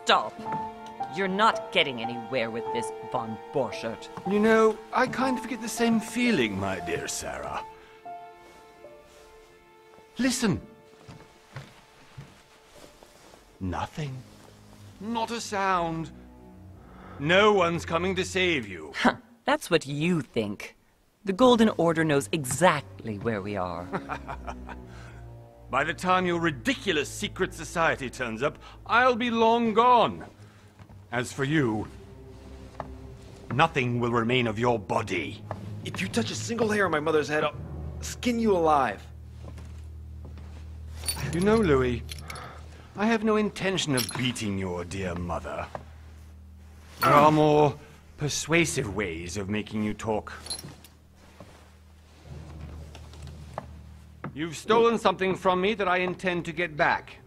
Stop! You're not getting anywhere with this, von Borchard. You know, I kind of get the same feeling, my dear Sarah. Listen. Nothing. Not a sound. No one's coming to save you. Huh, that's what you think. The Golden Order knows exactly where we are. By the time your ridiculous secret society turns up, I'll be long gone. As for you, nothing will remain of your body. If you touch a single hair on my mother's head, I'll skin you alive. You know, Louis, I have no intention of beating your dear mother. There are more persuasive ways of making you talk. You've stolen something from me that I intend to get back.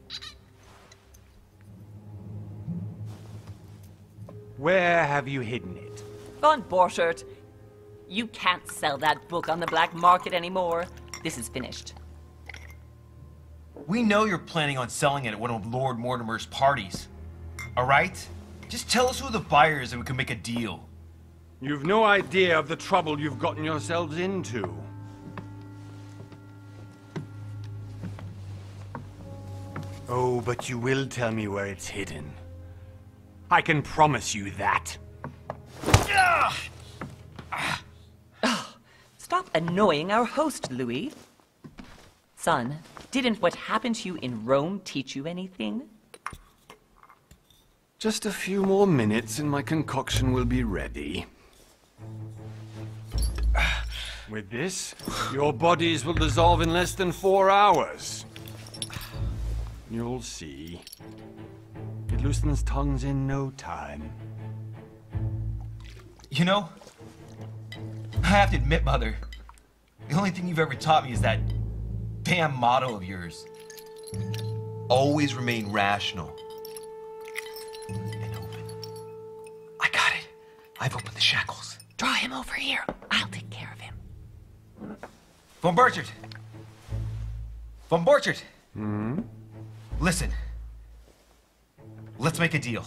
Where have you hidden it? Von Borchard, you can't sell that book on the black market anymore. This is finished. We know you're planning on selling it at one of Lord Mortimer's parties. All right? Just tell us who the buyer is and we can make a deal. You've no idea of the trouble you've gotten yourselves into. Oh, but you will tell me where it's hidden. I can promise you that. Stop annoying our host, Louis. Son, didn't what happened to you in Rome teach you anything? Just a few more minutes and my concoction will be ready. With this, your bodies will dissolve in less than 4 hours. You'll see. It loosens tongues in no time. You know, I have to admit, Mother, the only thing you've ever taught me is that damn motto of yours. Always remain rational. And open. I got it. I've opened the shackles. Draw him over here. I'll take care of him. Von Borchard! Von Borchard! Hmm? Listen. Let's make a deal.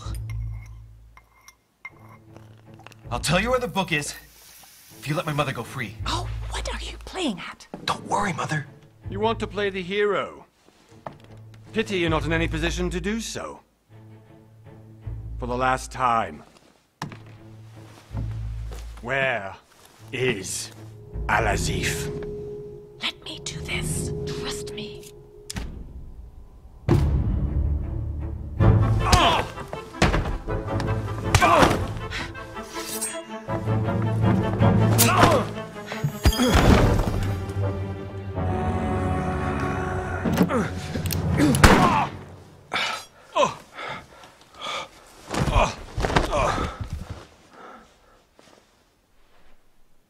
I'll tell you where the book is if you let my mother go free. Oh, what are you playing at? Don't worry, Mother. You want to play the hero. Pity you're not in any position to do so. For the last time. Where is Al-Azif? Let me do this. Trust me.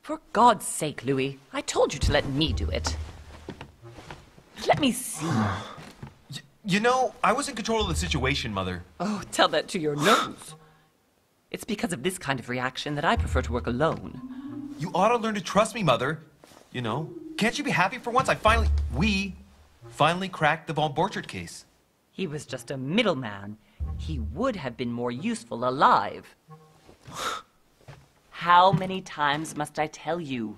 For God's sake, Louis, I told you to let me do it. Let me see. You know, I was in control of the situation, Mother. Oh, tell that to your nose. It's because of this kind of reaction that I prefer to work alone. You ought to learn to trust me, Mother. You know, can't you be happy for once? We finally cracked the Von Borchard case. He was just a middleman. He would have been more useful alive. How many times must I tell you?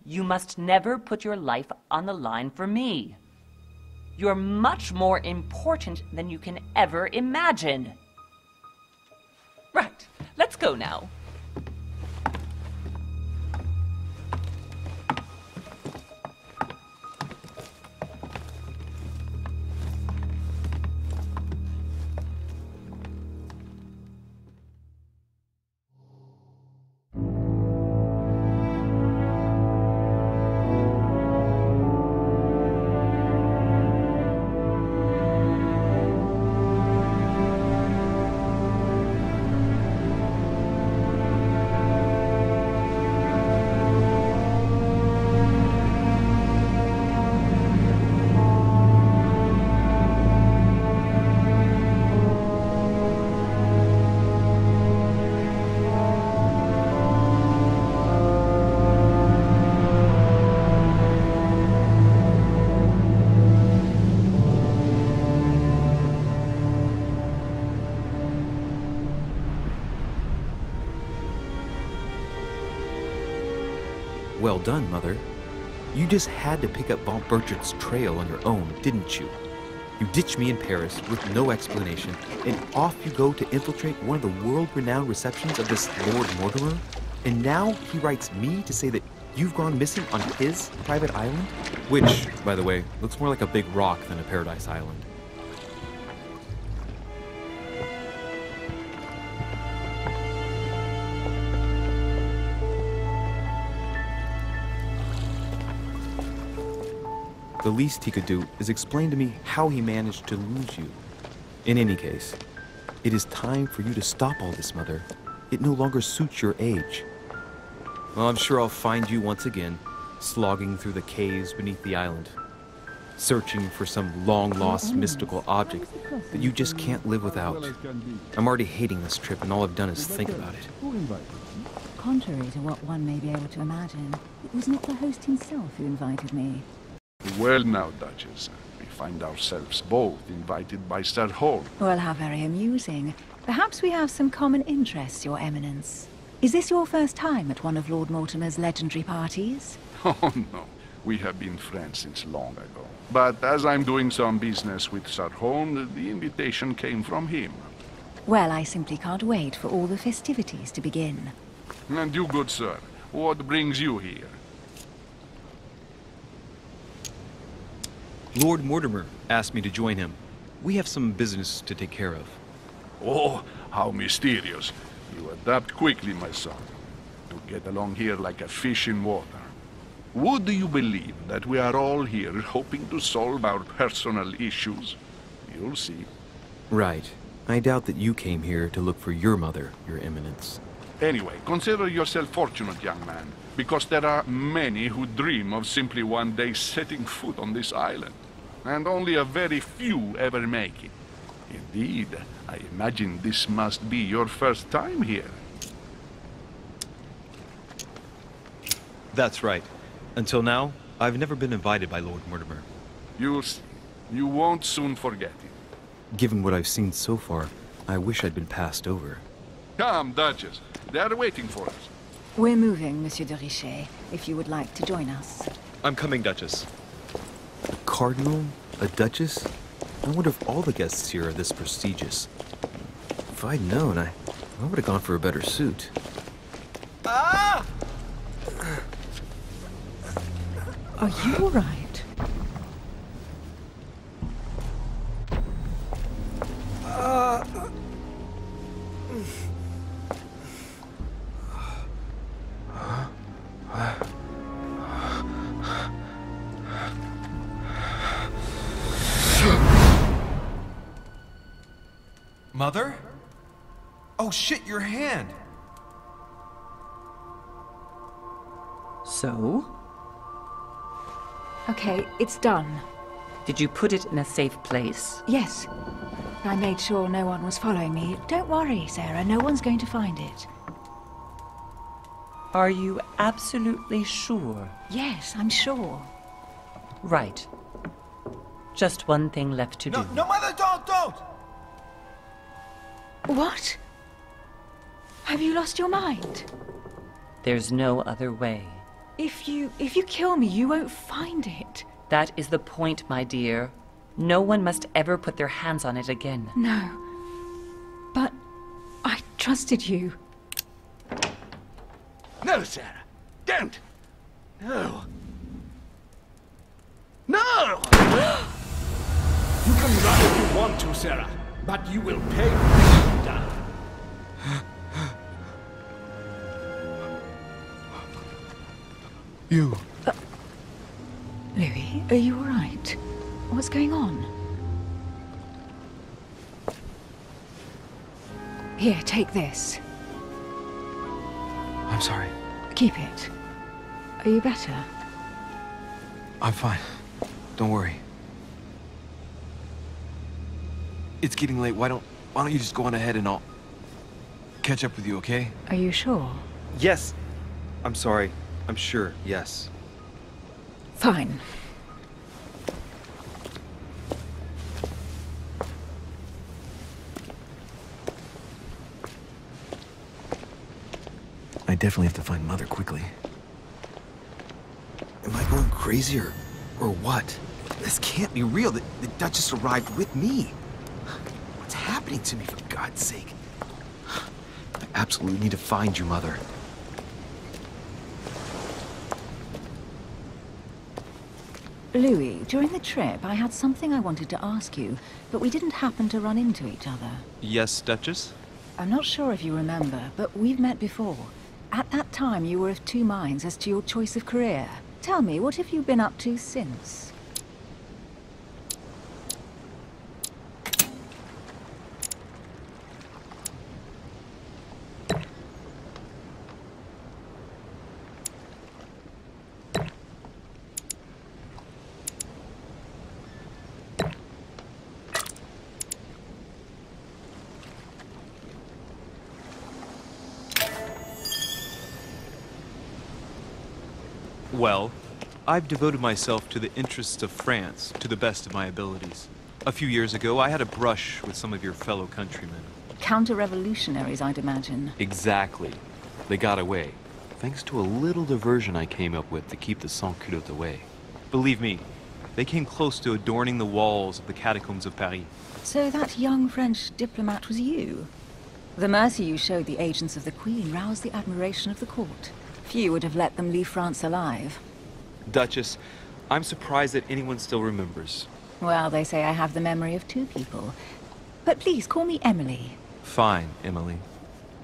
You must never put your life on the line for me. You're much more important than you can ever imagine. Right, let's go now. Well done, Mother. You just had to pick up Borchard's trail on your own, didn't you? You ditched me in Paris with no explanation, and off you go to infiltrate one of the world-renowned receptions of this Lord Mortimer? And now he writes me to say that you've gone missing on his private island? Which, by the way, looks more like a big rock than a paradise island. The least he could do is explain to me how he managed to lose you. In any case, it is time for you to stop all this, Mother. It no longer suits your age. Well, I'm sure I'll find you once again, slogging through the caves beneath the island, searching for some long-lost mystical object that you just can't live without. I'm already hating this trip, and all I've done is think about it. Contrary to what one may be able to imagine, it was not the host himself who invited me. Well now, Duchess, we find ourselves both invited by Sir Holm. Well, how very amusing. Perhaps we have some common interests, Your Eminence. Is this your first time at one of Lord Mortimer's legendary parties? Oh no, we have been friends since long ago. But as I'm doing some business with Sir Holm, the invitation came from him. Well, I simply can't wait for all the festivities to begin. And you, good sir, what brings you here? Lord Mortimer asked me to join him. We have some business to take care of. Oh, how mysterious. You adapt quickly, my son. You get along here like a fish in water. Would you believe that we are all here hoping to solve our personal issues? You'll see. Right. I doubt that you came here to look for your mother, Your Eminence. Anyway, consider yourself fortunate, young man, because there are many who dream of simply one day setting foot on this island, and only a very few ever make it. Indeed, I imagine this must be your first time here. That's right. Until now, I've never been invited by Lord Mortimer. You'll see. You won't soon forget it. Given what I've seen so far, I wish I'd been passed over. Come, Duchess. They are waiting for us. We're moving, Monsieur de Richet, if you would like to join us. I'm coming, Duchess. A cardinal? A duchess? I wonder if all the guests here are this prestigious. If I'd known, I would have gone for a better suit. Ah! Are you all right? Mother? Oh shit, your hand! So? Okay, it's done. Did you put it in a safe place? Yes. I made sure no one was following me. Don't worry, Sarah, no one's going to find it. Are you absolutely sure? Yes, I'm sure. Right. Just one thing left to do. No, Mother, don't! What? Have you lost your mind? There's no other way. If you kill me, you won't find it. That is the point, my dear. No one must ever put their hands on it again. No. But I trusted you. No, Sarah. Don't. No. No! You can run if you want to, Sarah, but you will pay when you've done. You. Louis, are you all right? What's going on? Here, take this. I'm sorry. Keep it. Are you better? I'm fine. Don't worry. It's getting late. Why don't you just go on ahead and I'll catch up with you, okay? Are you sure? Yes. I'm sorry. I'm sure, yes. Fine. I definitely have to find Mother quickly. crazy or what? This can't be real. The Duchess arrived with me. What's happening to me, for God's sake? I absolutely need to find you, Mother. Louis, during the trip, I had something I wanted to ask you, but we didn't happen to run into each other. Yes, Duchess? I'm not sure if you remember, but we've met before. At that time, you were of two minds as to your choice of career. Tell me, what have you been up to since? Well, I've devoted myself to the interests of France to the best of my abilities. A few years ago, I had a brush with some of your fellow countrymen. Counter-revolutionaries, I'd imagine. Exactly. They got away, thanks to a little diversion I came up with to keep the sans-culottes away. Believe me, they came close to adorning the walls of the catacombs of Paris. So that young French diplomat was you? The mercy you showed the agents of the Queen roused the admiration of the court. Few would have let them leave France alive. Duchess, I'm surprised that anyone still remembers. Well, they say I have the memory of two people. But please, call me Emily. Fine, Emily.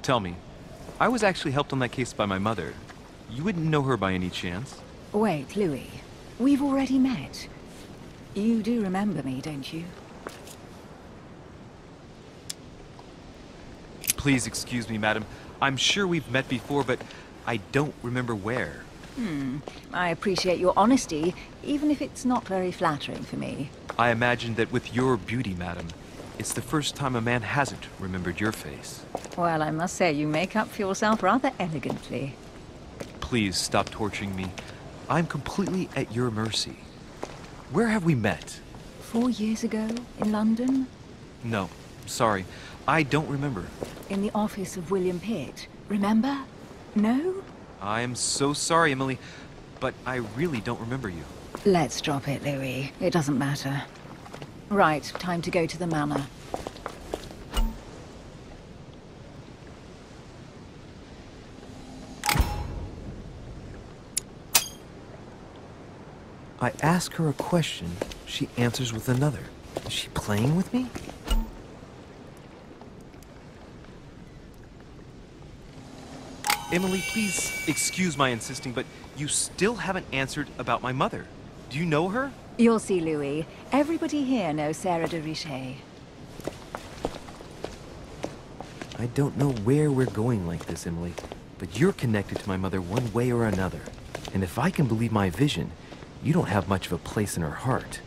Tell me, I was actually helped on that case by my mother. You wouldn't know her by any chance? Wait, Louis. We've already met. You do remember me, don't you? Please excuse me, madam. I'm sure we've met before, but I don't remember where. I appreciate your honesty, even if it's not very flattering for me. I imagine that with your beauty, madam, it's the first time a man hasn't remembered your face. Well, I must say you make up for yourself rather elegantly. Please stop torturing me. I'm completely at your mercy. Where have we met? 4 years ago, in London? No, sorry. I don't remember. In the office of William Pitt. Remember? No? I am so sorry, Emily, but I really don't remember you. Let's drop it, Louis. It doesn't matter. Right, time to go to the manor. I ask her a question, she answers with another. Is she playing with me? Emily, please excuse my insisting, but you still haven't answered about my mother. Do you know her? You'll see, Louis. Everybody here knows Sarah de Richet. I don't know where we're going like this, Emily, but you're connected to my mother one way or another. And if I can believe my vision, you don't have much of a place in her heart.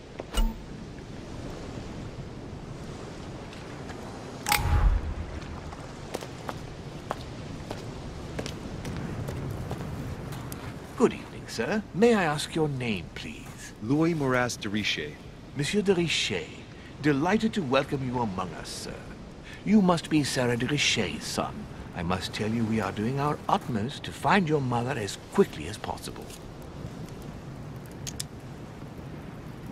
Good evening, sir. May I ask your name, please? Louis Moras de Richet. Monsieur de Richet. Delighted to welcome you among us, sir. You must be Sarah de Richet's son. I must tell you we are doing our utmost to find your mother as quickly as possible.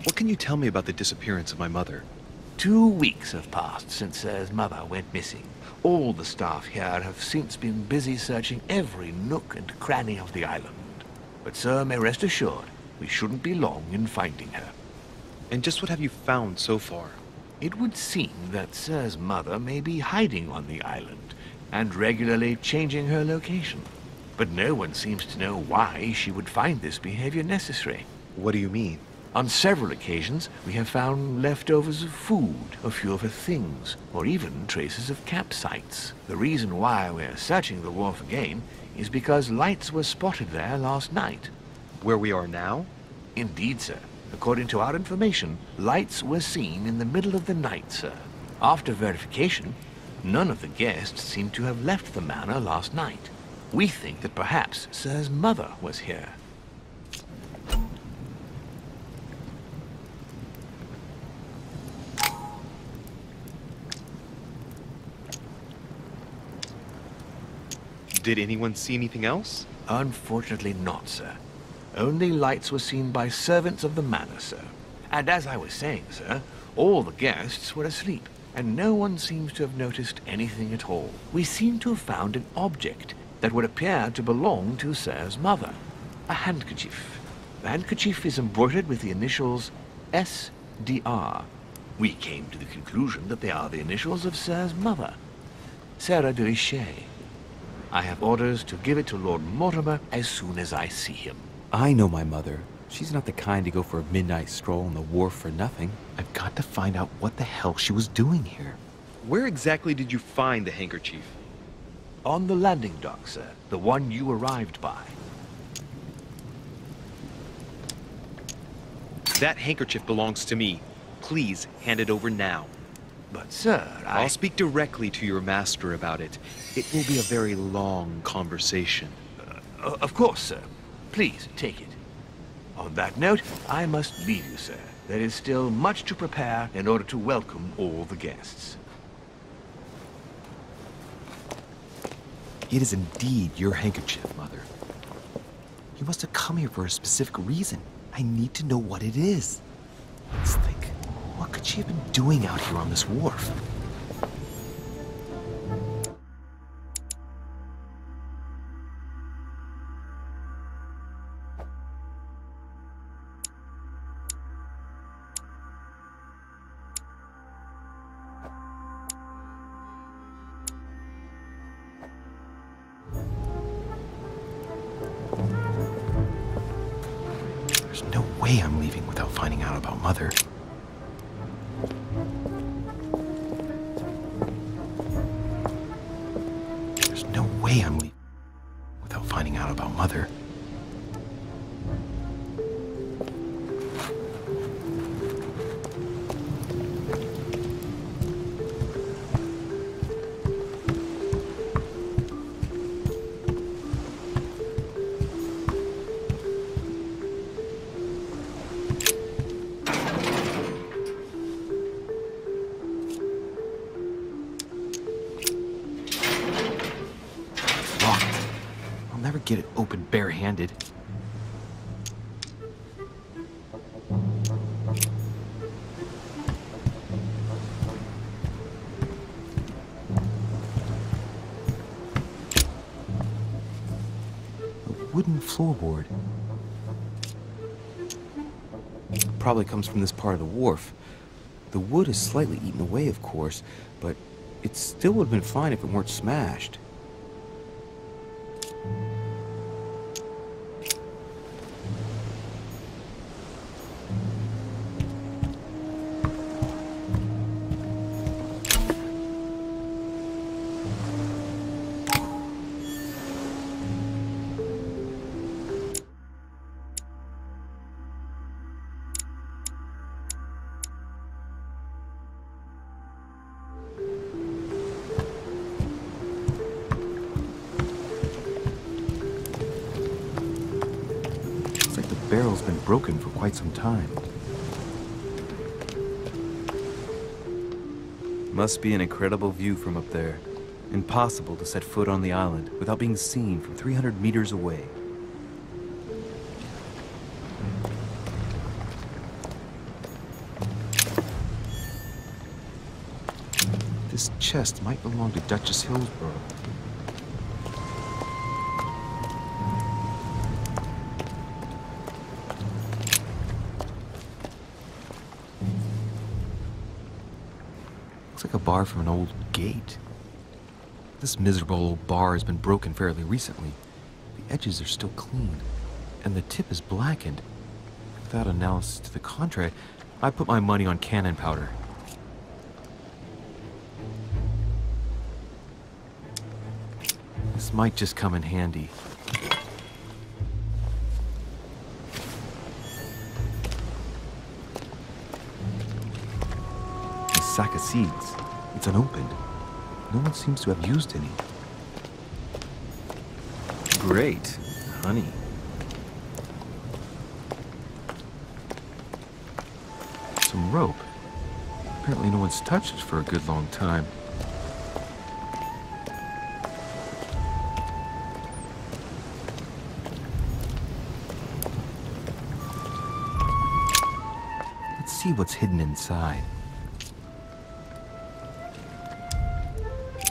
What can you tell me about the disappearance of my mother? 2 weeks have passed since Sir's mother went missing. All the staff here have since been busy searching every nook and cranny of the island. But Sir may rest assured, we shouldn't be long in finding her. And just what have you found so far? It would seem that Sir's mother may be hiding on the island and regularly changing her location. But no one seems to know why she would find this behavior necessary. What do you mean? On several occasions, we have found leftovers of food, a few of her things, or even traces of campsites. The reason why we're searching the wharf again is because lights were spotted there last night. Where we are now? Indeed, sir. According to our information, lights were seen in the middle of the night, sir. After verification, none of the guests seem to have left the manor last night. We think that perhaps Sir's mother was here. Did anyone see anything else? Unfortunately not, sir. Only lights were seen by servants of the manor, sir. And as I was saying, sir, all the guests were asleep, and no one seems to have noticed anything at all. We seem to have found an object that would appear to belong to Sir's mother. A handkerchief. The handkerchief is embroidered with the initials S.D.R. We came to the conclusion that they are the initials of Sir's mother, Sarah de Richet. I have orders to give it to Lord Mortimer as soon as I see him. I know my mother. She's not the kind to go for a midnight stroll on the wharf for nothing. I've got to find out what the hell she was doing here. Where exactly did you find the handkerchief? On the landing dock, sir. The one you arrived by. That handkerchief belongs to me. Please hand it over now. But, sir, I'll speak directly to your master about it. It will be a very long conversation. Of course, sir. Please, take it. On that note, I must leave you, sir. There is still much to prepare in order to welcome all the guests. It is indeed your handkerchief, Mother. You must have come here for a specific reason. I need to know what it is. Let's think. What could she have been doing out here on this wharf? There's no way I'm leaving without finding out about Mother. There's no way I'm leaving without finding out about Mother. Get it open barehanded. A wooden floorboard. Probably comes from this part of the wharf. The wood is slightly eaten away, of course, but it still would have been fine if it weren't smashed. Barrel's been broken for quite some time. Must be an incredible view from up there. Impossible to set foot on the island without being seen from 300 meters away. This chest might belong to Duchess Hillsborough. Looks like a bar from an old gate. This miserable old bar has been broken fairly recently. The edges are still clean, and the tip is blackened. Without analysis to the contrary, I put my money on cannon powder. This might just come in handy. A sack of seeds. It's unopened. No one seems to have used any. Great. Honey. Some rope. Apparently no one's touched it for a good long time. see what's hidden inside.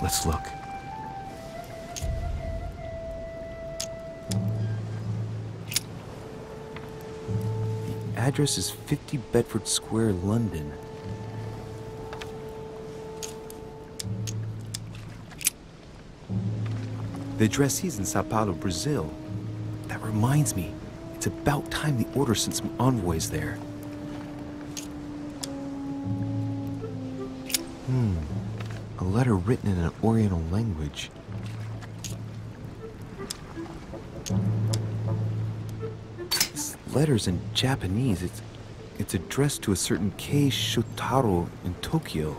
Let's look. The address is 50 Bedford Square, London. The addressee's in Sao Paulo, Brazil. That reminds me, it's about time the Order sent some envoys there. A letter written in an Oriental language. This letter's in Japanese. It's addressed to a certain Kei Shotaro in Tokyo.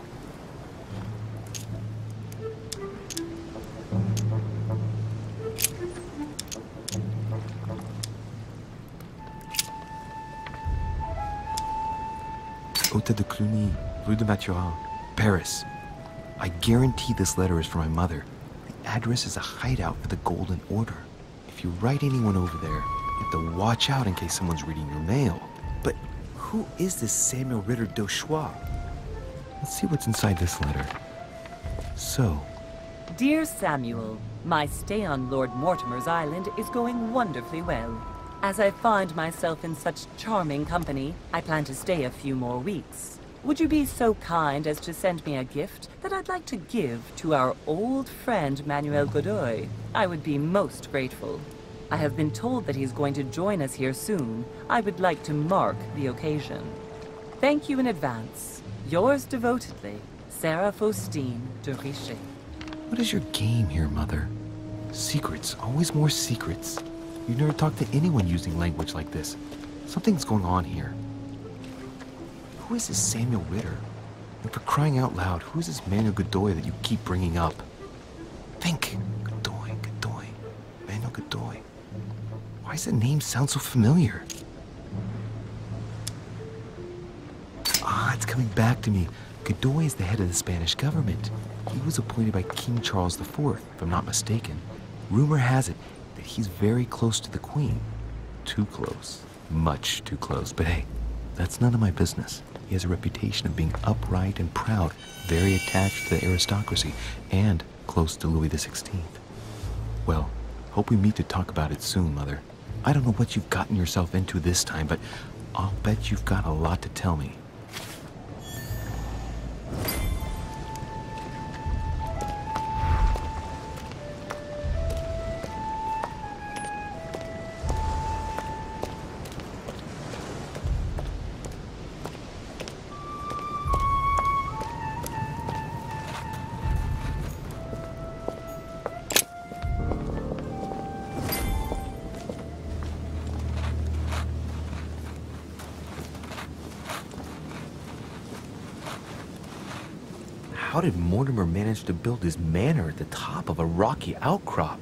Hôtel de Cluny, Rue de Mathurin, Paris. I guarantee this letter is for my mother. The address is a hideout for the Golden Order. If you write anyone over there, you have to watch out in case someone's reading your mail. But who is this Samuel Ritter d'Auchois? Let's see what's inside this letter. So... Dear Samuel, my stay on Lord Mortimer's island is going wonderfully well. As I find myself in such charming company, I plan to stay a few more weeks. Would you be so kind as to send me a gift that I'd like to give to our old friend Manuel Godoy? I would be most grateful. I have been told that he's going to join us here soon. I would like to mark the occasion. Thank you in advance. Yours devotedly, Sarah Faustine de Richet. What is your game here, Mother? Secrets, always more secrets. You never talk to anyone using language like this. Something's going on here. Who is this Samuel Ritter? And for crying out loud, who is this Manuel Godoy that you keep bringing up? Think. Godoy, Godoy, Manuel Godoy. Why does the name sound so familiar? Ah, it's coming back to me. Godoy is the head of the Spanish government. He was appointed by King Charles IV, if I'm not mistaken. Rumor has it that he's very close to the Queen. Too close. Much too close. But hey, that's none of my business. He has a reputation of being upright and proud, very attached to the aristocracy, and close to Louis XVI. Well, hope we meet to talk about it soon, Mother. I don't know what you've gotten yourself into this time, but I'll bet you've got a lot to tell me. How did Mortimer manage to build his manor at the top of a rocky outcrop?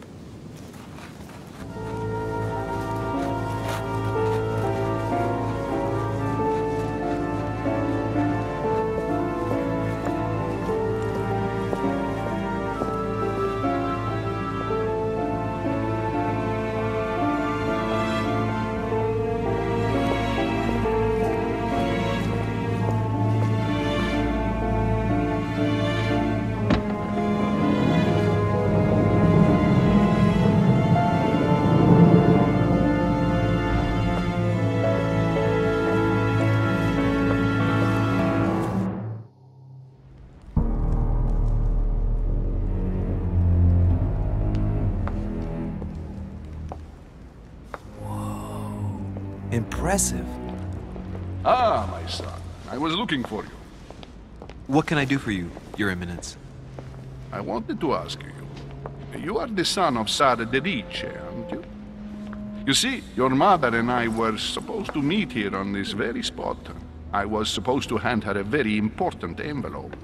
Impressive. Ah, my son. I was looking for you. What can I do for you, Your Eminence? I wanted to ask you. You are the son of Sara de Riche, aren't you? You see, your mother and I were supposed to meet here on this very spot. I was supposed to hand her a very important envelope.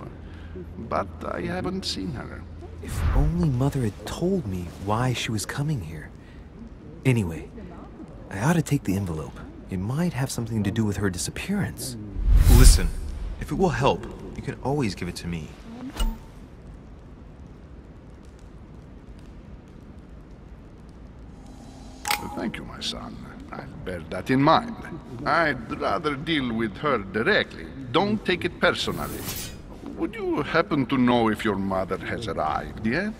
But I haven't seen her. If only Mother had told me why she was coming here. Anyway, I ought to take the envelope. It might have something to do with her disappearance. Listen, if it will help, you can always give it to me. Thank you, my son. I'll bear that in mind. I'd rather deal with her directly. Don't take it personally. Would you happen to know if your mother has arrived yet?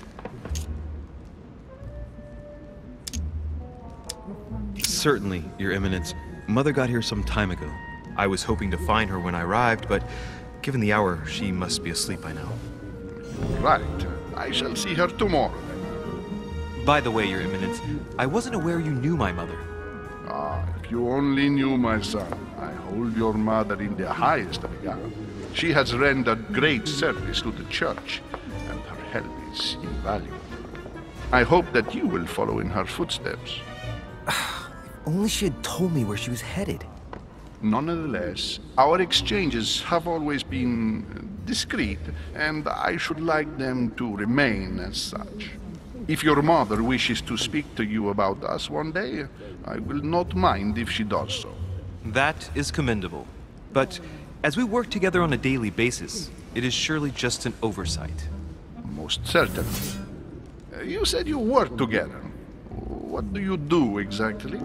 Certainly, Your Eminence. Mother got here some time ago. I was hoping to find her when I arrived, but given the hour, she must be asleep by now. Right. I shall see her tomorrow then. By the way, Your Eminence, I wasn't aware you knew my mother. Ah, if you only knew, my son. I hold your mother in the highest regard. She has rendered great service to the church, and her help is invaluable. I hope that you will follow in her footsteps. Only she had told me where she was headed. Nonetheless, our exchanges have always been discreet, and I should like them to remain as such. If your mother wishes to speak to you about us one day, I will not mind if she does so. That is commendable. But as we work together on a daily basis, it is surely just an oversight. Most certainly. You said you work together. What do you do exactly?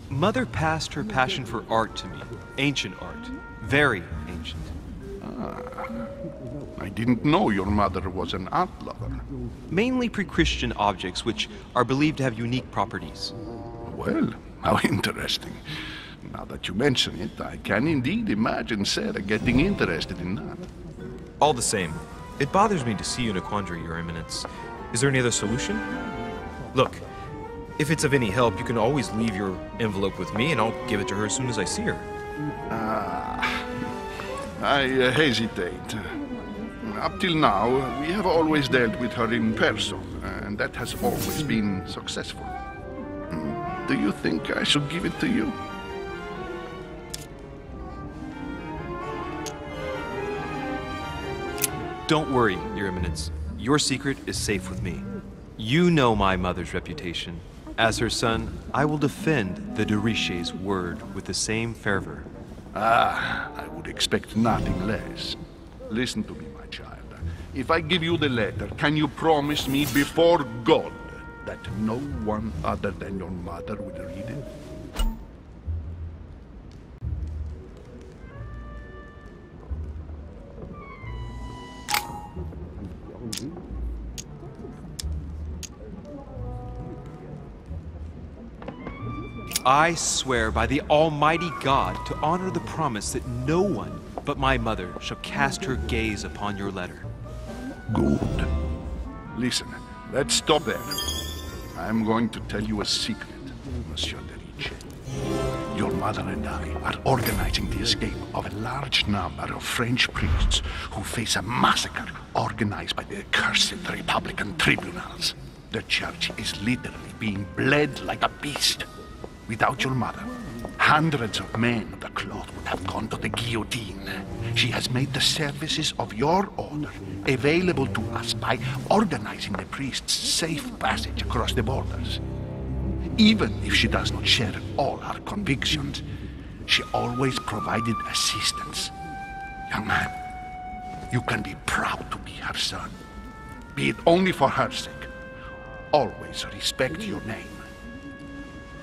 Mother passed her passion for art to me. Ancient art. Very ancient. I didn't know your mother was an art lover. Mainly pre-Christian objects which are believed to have unique properties. Well, how interesting. Now that you mention it, I can indeed imagine Sarah getting interested in that. All the same, it bothers me to see you in a quandary, Your Eminence. Is there any other solution? Look, if it's of any help, you can always leave your envelope with me and I'll give it to her as soon as I see her. I hesitate. Up till now, we have always dealt with her in person, and that has always been successful. Do you think I should give it to you? Don't worry, Your Eminence. Your secret is safe with me. You know my mother's reputation. As her son, I will defend the de Richet's word with the same fervor. I would expect nothing less. Listen to me, my child. If I give you the letter, can you promise me before God that no one other than your mother will read it? I swear by the Almighty God to honor the promise that no one but my mother shall cast her gaze upon your letter. Good. Listen, let's stop there. I'm going to tell you a secret, Monsieur de Richet. Your mother and I are organizing the escape of a large number of French priests who face a massacre organized by the accursed Republican tribunals. The church is literally being bled like a beast. Without your mother, hundreds of men of the cloth would have gone to the guillotine. She has made the services of your order available to us by organizing the priests' safe passage across the borders. Even if she does not share all our convictions, she always provided assistance. Young man, you can be proud to be her son. Be it only for her sake. Always respect your name.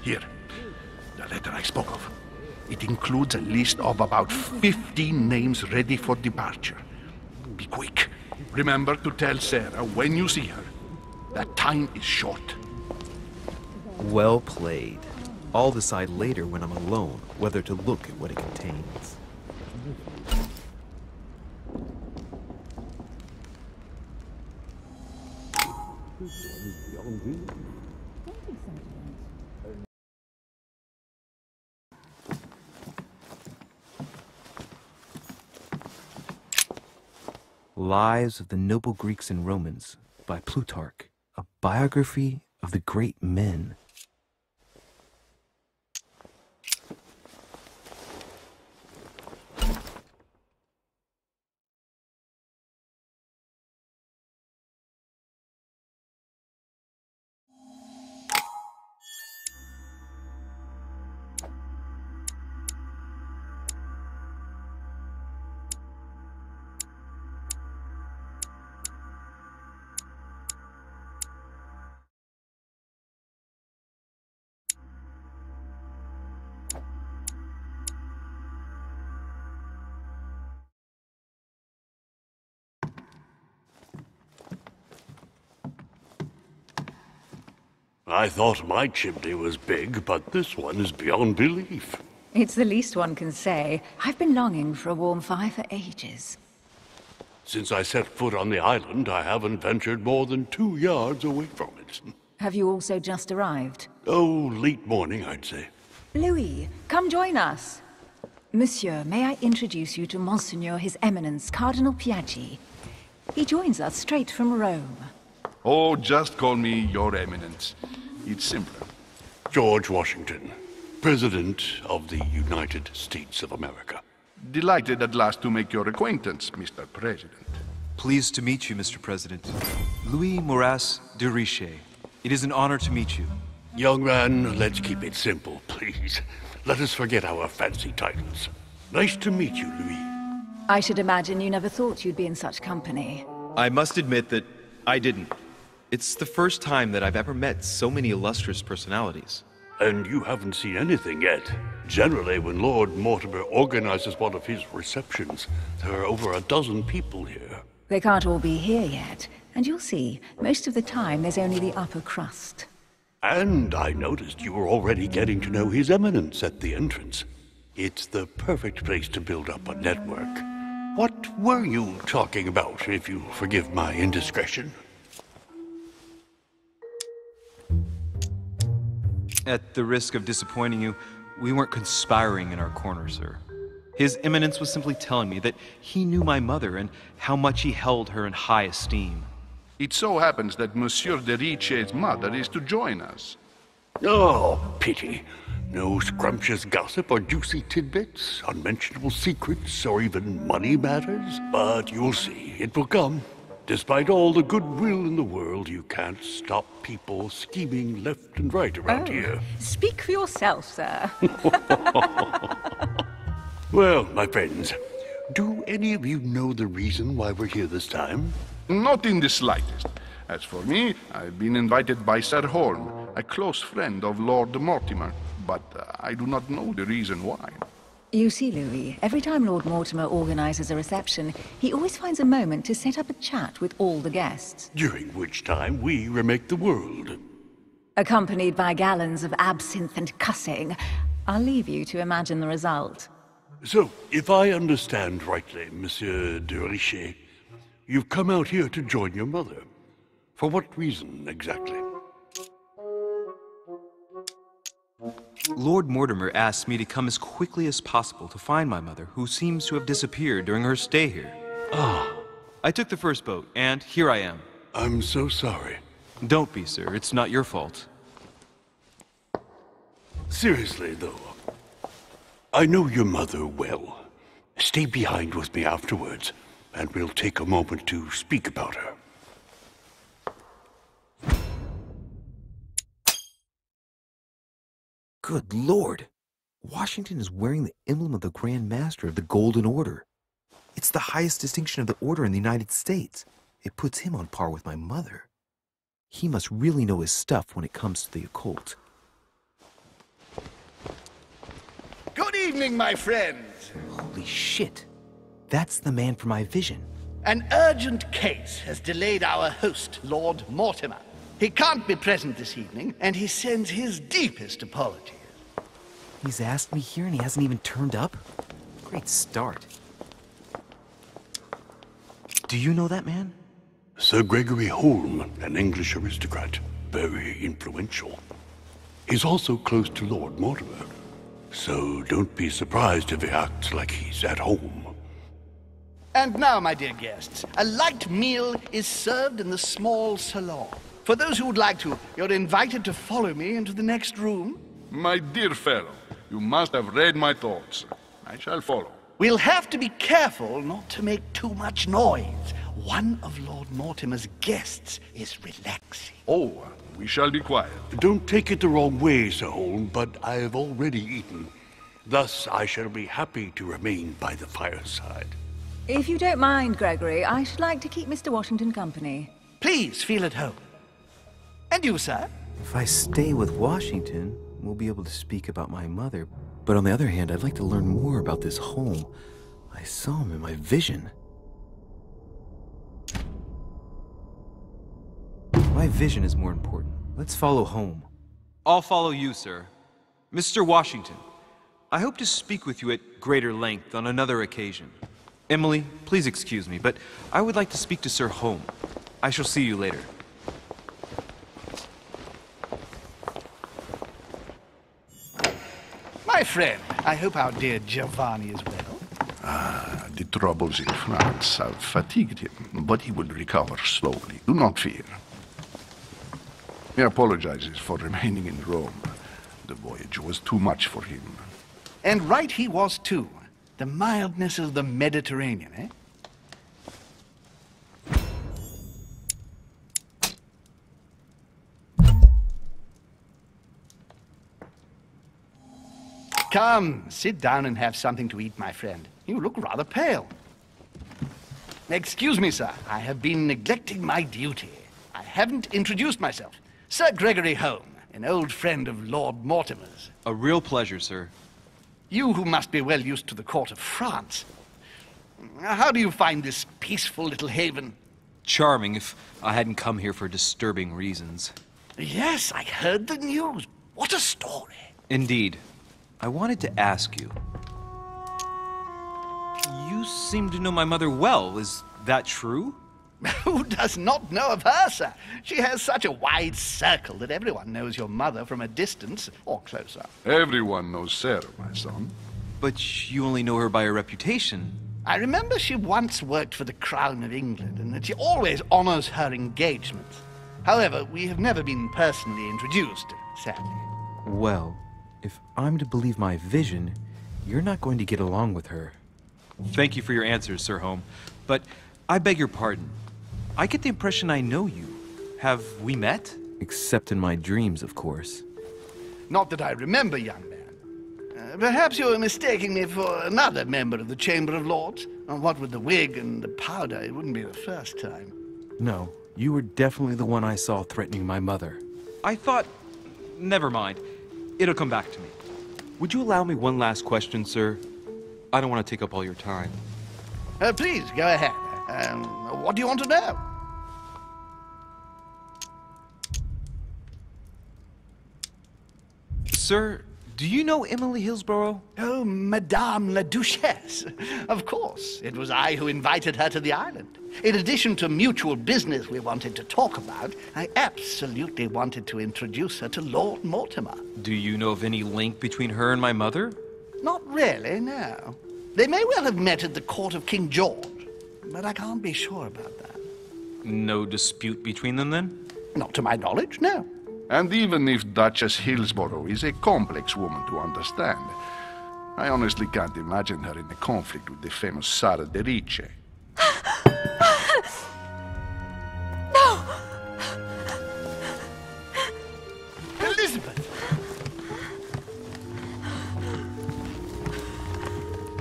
Here. The letter I spoke of. It includes a list of about 15 names ready for departure. Be quick. Remember to tell Sarah when you see her that time is short. Well played. I'll decide later when I'm alone whether to look at what it contains. Lives of the Noble Greeks and Romans by Plutarch, a biography of the great men. I thought my chimney was big, but this one is beyond belief. It's the least one can say. I've been longing for a warm fire for ages. Since I set foot on the island, I haven't ventured more than 2 yards away from it. Have you also just arrived? Oh, late morning, I'd say. Louis, come join us. Monsieur, may I introduce you to Monseigneur His Eminence, Cardinal Piaggi. He joins us straight from Rome. Oh, just call me Your Eminence. It's simpler. George Washington, President of the United States of America. Delighted at last to make your acquaintance, Mr. President. Pleased to meet you, Mr. President. Louis Moras de Richet. It is an honor to meet you. Young man, let's keep it simple, please. Let us forget our fancy titles. Nice to meet you, Louis. I should imagine you never thought you'd be in such company. I must admit that I didn't. It's the first time that I've ever met so many illustrious personalities. And you haven't seen anything yet. Generally, when Lord Mortimer organizes one of his receptions, there are over a dozen people here. They can't all be here yet, and you'll see, most of the time there's only the upper crust. And I noticed you were already getting to know His Eminence at the entrance. It's the perfect place to build up a network. What were you talking about, if you forgive my indiscretion? At the risk of disappointing you, we weren't conspiring in our corner, sir. His Eminence was simply telling me that he knew my mother and how much he held her in high esteem. It so happens that Monsieur de Richet's mother is to join us. Oh, pity. No scrumptious gossip or juicy tidbits, unmentionable secrets, or even money matters. But you'll see, it will come. Despite all the goodwill in the world, you can't stop people scheming left and right around here. Speak for yourself, sir. Well, my friends, do any of you know the reason why we're here this time? Not in the slightest. As for me, I've been invited by Sir Holm, a close friend of Lord Mortimer, but I do not know the reason why. You see, Louis, every time Lord Mortimer organizes a reception, he always finds a moment to set up a chat with all the guests. During which time we remake the world. Accompanied by gallons of absinthe and cussing. I'll leave you to imagine the result. So, if I understand rightly, Monsieur de Richet, you've come out here to join your mother. For what reason, exactly? Lord Mortimer asked me to come as quickly as possible to find my mother, who seems to have disappeared during her stay here. Ah. I took the first boat, and here I am. I'm so sorry. Don't be, sir. It's not your fault. Seriously, though, I know your mother well. Stay behind with me afterwards, and we'll take a moment to speak about her. Good Lord! Washington is wearing the emblem of the Grand Master of the Golden Order. It's the highest distinction of the order in the United States. It puts him on par with my mother. He must really know his stuff when it comes to the occult. Good evening, my friends. Holy shit! That's the man for my vision. An urgent case has delayed our host, Lord Mortimer. He can't be present this evening, and he sends his deepest apologies. He's asked me here and he hasn't even turned up? Great start. Do you know that man? Sir Gregory Holm, an English aristocrat. Very influential. He's also close to Lord Mortimer. So don't be surprised if he acts like he's at home. And now, my dear guests, a light meal is served in the small salon. For those who would like to, you're invited to follow me into the next room. My dear fellow, you must have read my thoughts. I shall follow. We'll have to be careful not to make too much noise. One of Lord Mortimer's guests is relaxing. Oh, we shall be quiet. Don't take it the wrong way, Sir Holm, but I've already eaten. Thus, I shall be happy to remain by the fireside. If you don't mind, Gregory, I should like to keep Mr. Washington company. Please feel at home. And you, sir? If I stay with Washington, we'll be able to speak about my mother. But on the other hand, I'd like to learn more about this home. I saw him in my vision. My vision is more important. Let's follow home. I'll follow you, sir. Mr. Washington, I hope to speak with you at greater length on another occasion. Emily, please excuse me, but I would like to speak to Sir Home. I shall see you later. My friend, I hope our dear Giovanni is well. The troubles in France have fatigued him, but he will recover slowly. Do not fear. He apologizes for remaining in Rome. The voyage was too much for him. And right he was, too. The mildness of the Mediterranean, eh? Come, sit down and have something to eat, my friend. You look rather pale. Excuse me, sir. I have been neglecting my duty. I haven't introduced myself. Sir Gregory Home, an old friend of Lord Mortimer's. A real pleasure, sir. You who must be well used to the court of France. How do you find this peaceful little haven? Charming, if I hadn't come here for disturbing reasons. Yes, I heard the news. What a story. Indeed. I wanted to ask you. You seem to know my mother well. Is that true? Who does not know of her, sir? She has such a wide circle that everyone knows your mother from a distance or closer. Everyone knows Sarah, my son. But you only know her by her reputation. I remember she once worked for the Crown of England and that she always honors her engagements. However, we have never been personally introduced, sadly. Well, if I'm to believe my vision, you're not going to get along with her. Thank you for your answers, Sir Home. But I beg your pardon. I get the impression I know you. Have we met? Except in my dreams, of course. Not that I remember, young man. Perhaps you're mistaking me for another member of the Chamber of Lords. What with the wig and the powder, it wouldn't be the first time. No, you were definitely the one I saw threatening my mother. I thought... Never mind. It'll come back to me. Would you allow me one last question, sir? I don't want to take up all your time. Please, go ahead. What do you want to know? Sir, do you know Emily Hillsborough? Oh, Madame la Duchesse. Of course. It was I who invited her to the island. In addition to mutual business we wanted to talk about, I absolutely wanted to introduce her to Lord Mortimer. Do you know of any link between her and my mother? Not really, no. They may well have met at the court of King George, but I can't be sure about that. No dispute between them, then? Not to my knowledge, no. And even if Duchess Hillsborough is a complex woman to understand, I honestly can't imagine her in a conflict with the famous Sara de Ricci. No! Elizabeth!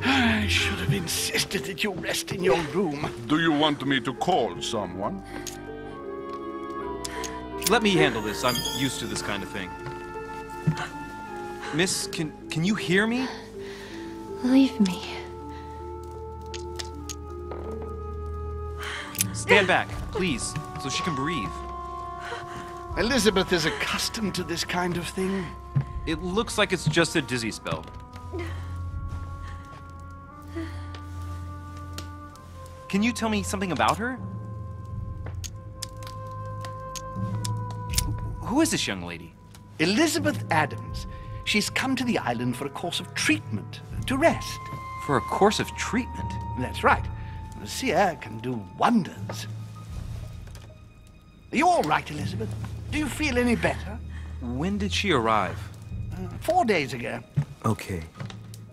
I should have insisted that you rest in your room. Do you want me to call someone? Let me handle this. I'm used to this kind of thing. Miss, can you hear me? Leave me. Stand back, please, so she can breathe. Elizabeth is accustomed to this kind of thing. It looks like it's just a dizzy spell. Can you tell me something about her? Who is this young lady? Elizabeth Adams. She's come to the island for a course of treatment, to rest. For a course of treatment? That's right. The sea air can do wonders. Are you all right, Elizabeth? Do you feel any better? When did she arrive? 4 days ago. Okay.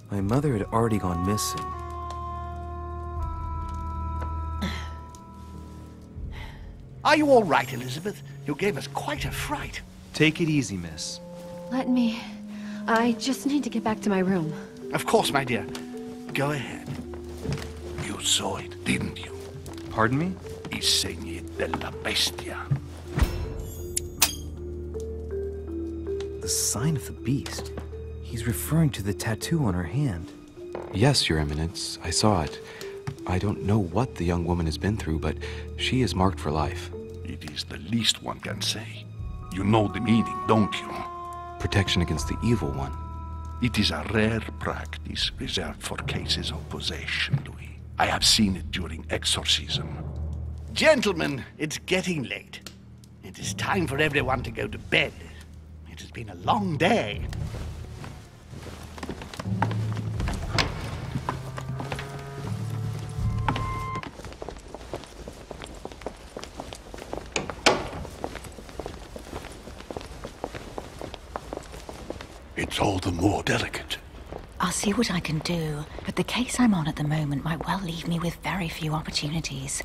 My mother had already gone missing. Are you all right, Elizabeth? You gave us quite a fright. Take it easy, miss. Let me... I just need to get back to my room. Of course, my dear. Go ahead. You saw it, didn't you? Pardon me? I segni della bestia. The sign of the beast. He's referring to the tattoo on her hand. Yes, Your Eminence. I saw it. I don't know what the young woman has been through, but she is marked for life. It is the least one can say. You know the meaning, don't you? Protection against the evil one. It is a rare practice reserved for cases of possession, Louis. I have seen it during exorcism. Gentlemen, it's getting late. It is time for everyone to go to bed. It has been a long day. It's all the more delicate. I'll see what I can do, but the case I'm on at the moment might well leave me with very few opportunities.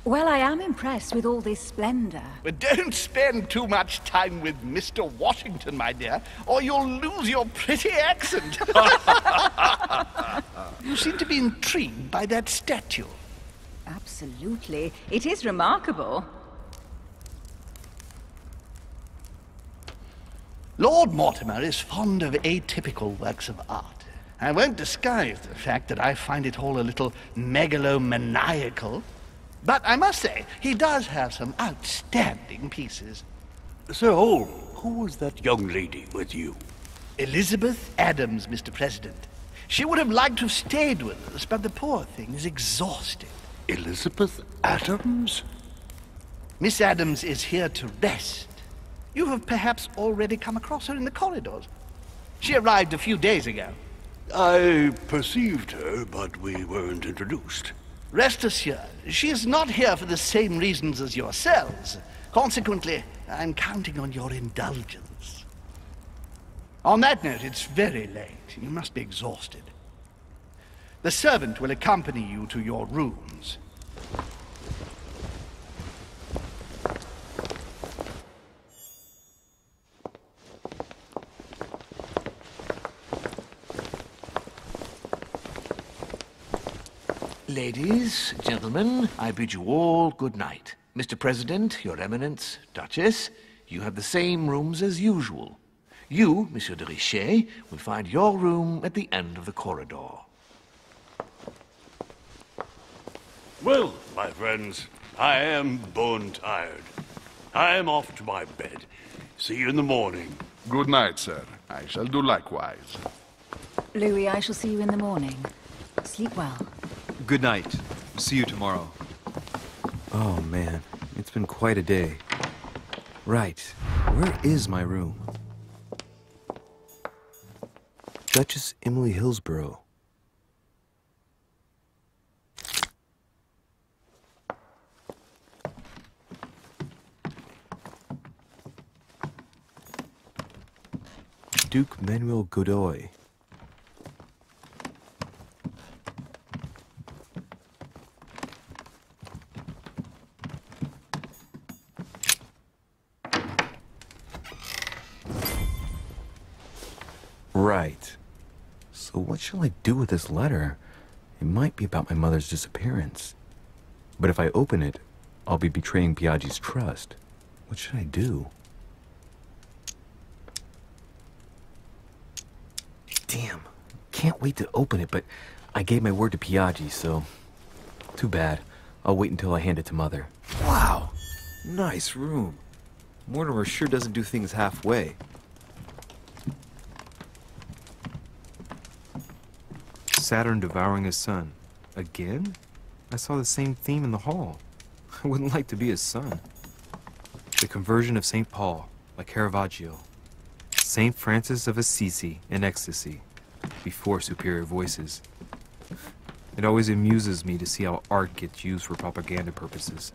Well, I am impressed with all this splendor. But don't spend too much time with Mr. Washington, my dear, or you'll lose your pretty accent. You seem to be intrigued by that statue. Absolutely. It is remarkable. Lord Mortimer is fond of atypical works of art. I won't disguise the fact that I find it all a little megalomaniacal. But I must say, he does have some outstanding pieces. Sir Holm, who was that young lady with you? Elizabeth Adams, Mr. President. She would have liked to have stayed with us, but the poor thing is exhausted. Elizabeth Adams? Miss Adams is here to rest. You have perhaps already come across her in the corridors. She arrived a few days ago. I perceived her, but we weren't introduced. Rest assured, she is not here for the same reasons as yourselves. Consequently, I'm counting on your indulgence. On that note, it's very late. You must be exhausted. The servant will accompany you to your rooms. Ladies, gentlemen, I bid you all good night. Mr. President, Your Eminence, Duchess, you have the same rooms as usual. You, Monsieur de Richet, will find your room at the end of the corridor. Well, my friends, I am bone tired. I am off to my bed. See you in the morning. Good night, sir. I shall do likewise. Louis, I shall see you in the morning. Sleep well. Good night. See you tomorrow. Oh, man. It's been quite a day. Right. Where is my room? Duchess Emily Hillsborough. Duke Manuel Godoy. Right. So what shall I do with this letter? It might be about my mother's disappearance. But if I open it, I'll be betraying Biaggi's trust. What should I do? Damn. Can't wait to open it, but I gave my word to Biaggi, so... Too bad. I'll wait until I hand it to Mother. Wow! Nice room. Mortimer sure doesn't do things halfway. Saturn devouring his son. Again? I saw the same theme in the hall. I wouldn't like to be his son. The conversion of St. Paul, like Caravaggio. St. Francis of Assisi in ecstasy, before superior voices. It always amuses me to see how art gets used for propaganda purposes.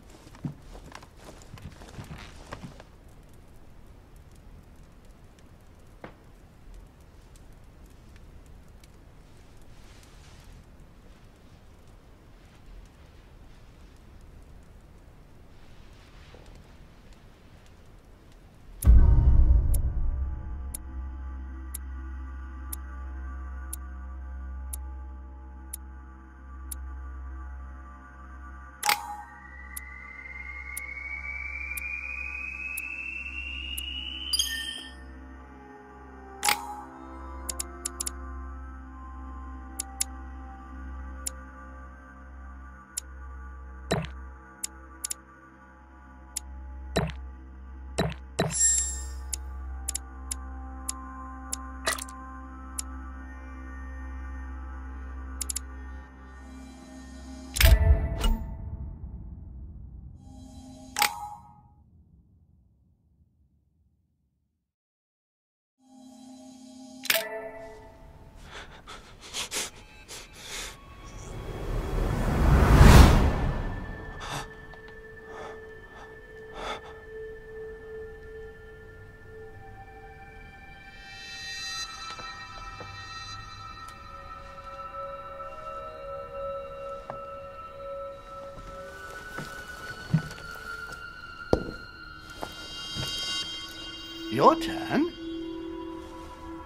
Your turn?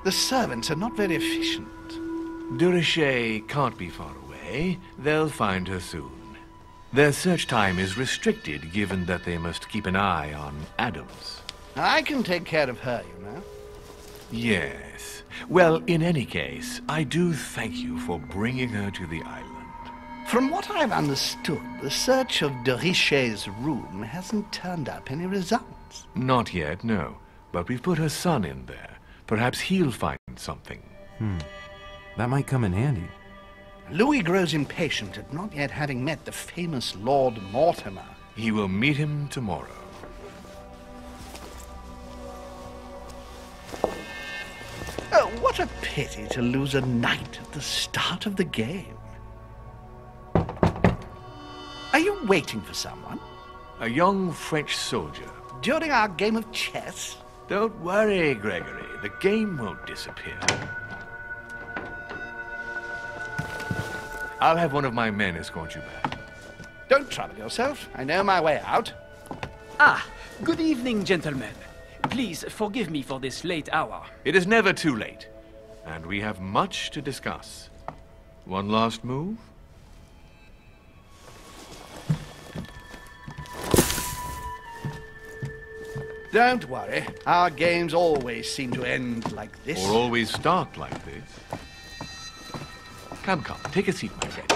The servants are not very efficient. Durocher can't be far away. They'll find her soon. Their search time is restricted, given that they must keep an eye on Adams. I can take care of her, you know. Yes. Well, in any case, I do thank you for bringing her to the island. From what I've understood, the search of Durocher's room hasn't turned up any results. Not yet, no. But we've put her son in there. Perhaps he'll find something. That might come in handy. Louis grows impatient at not yet having met the famous Lord Mortimer. He will meet him tomorrow. Oh, what a pity to lose a knight at the start of the game. Are you waiting for someone? A young French soldier. During our game of chess? Don't worry, Gregory. The game won't disappear. I'll have one of my men escort you back. Don't trouble yourself. I know my way out. Ah, good evening, gentlemen. Please forgive me for this late hour. It is never too late, and we have much to discuss. One last move? Don't worry. Our games always seem to end like this. Or always start like this. Come, take a seat, my friend.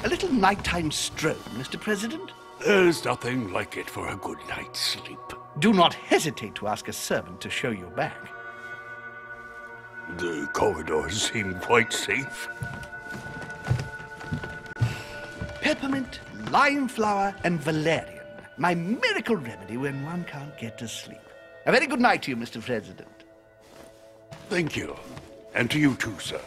A little nighttime stroll, Mr. President? There's nothing like it for a good night's sleep. Do not hesitate to ask a servant to show you back. The corridors seem quite safe. Peppermint, lime flower, and valerian. My miracle remedy when one can't get to sleep. A very good night to you, Mr. President. Thank you. And to you too, sir.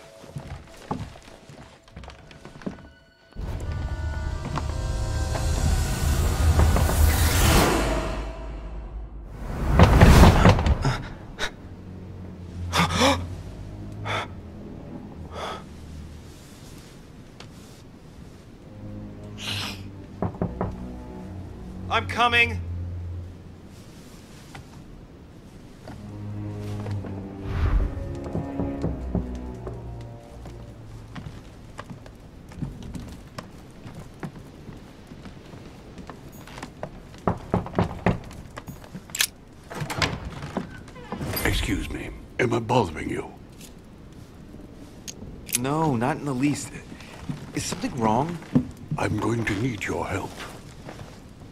I'm coming. Excuse me. Am I bothering you? No, not in the least. Is something wrong? I'm going to need your help.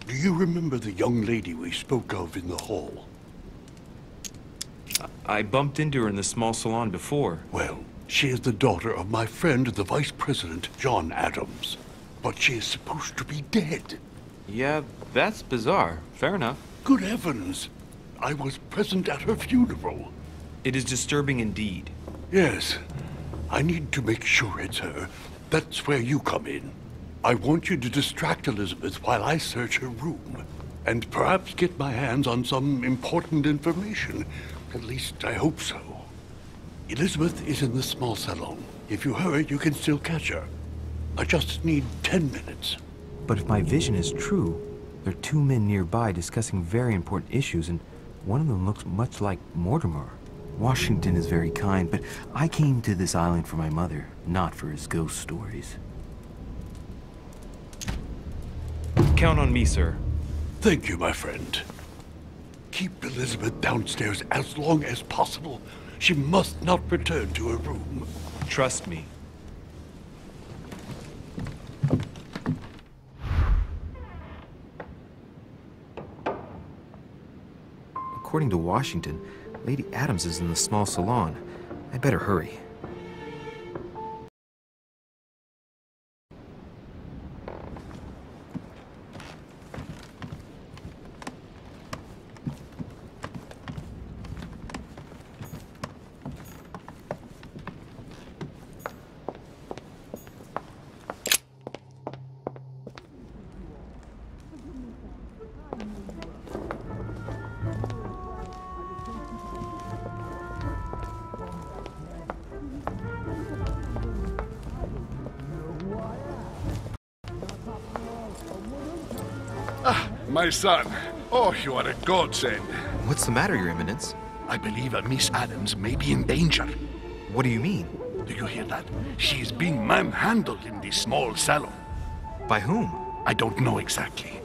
Do you remember the young lady we spoke of in the hall? I bumped into her in the small salon before. Well, she is the daughter of my friend, the Vice President, John Adams. But she is supposed to be dead. Yeah, that's bizarre. Fair enough. Good heavens! I was present at her funeral. It is disturbing indeed. Yes. I need to make sure it's her. That's where you come in. I want you to distract Elizabeth while I search her room, and perhaps get my hands on some important information. At least, I hope so. Elizabeth is in the small salon. If you hurry, you can still catch her. I just need 10 minutes. But if my vision is true, there are two men nearby discussing very important issues, and one of them looks much like Mortimer. Washington is very kind, but I came to this island for my mother, not for his ghost stories. Count on me, sir. Thank you, my friend. Keep Elizabeth downstairs as long as possible. She must not return to her room. Trust me. According to Washington, Lady Adams is in the small salon. I better hurry. My son. Oh, you are a godsend. What's the matter, Your Eminence? I believe Miss Adams may be in danger. What do you mean? Do you hear that? She is being manhandled in this small salon. By whom? I don't know exactly.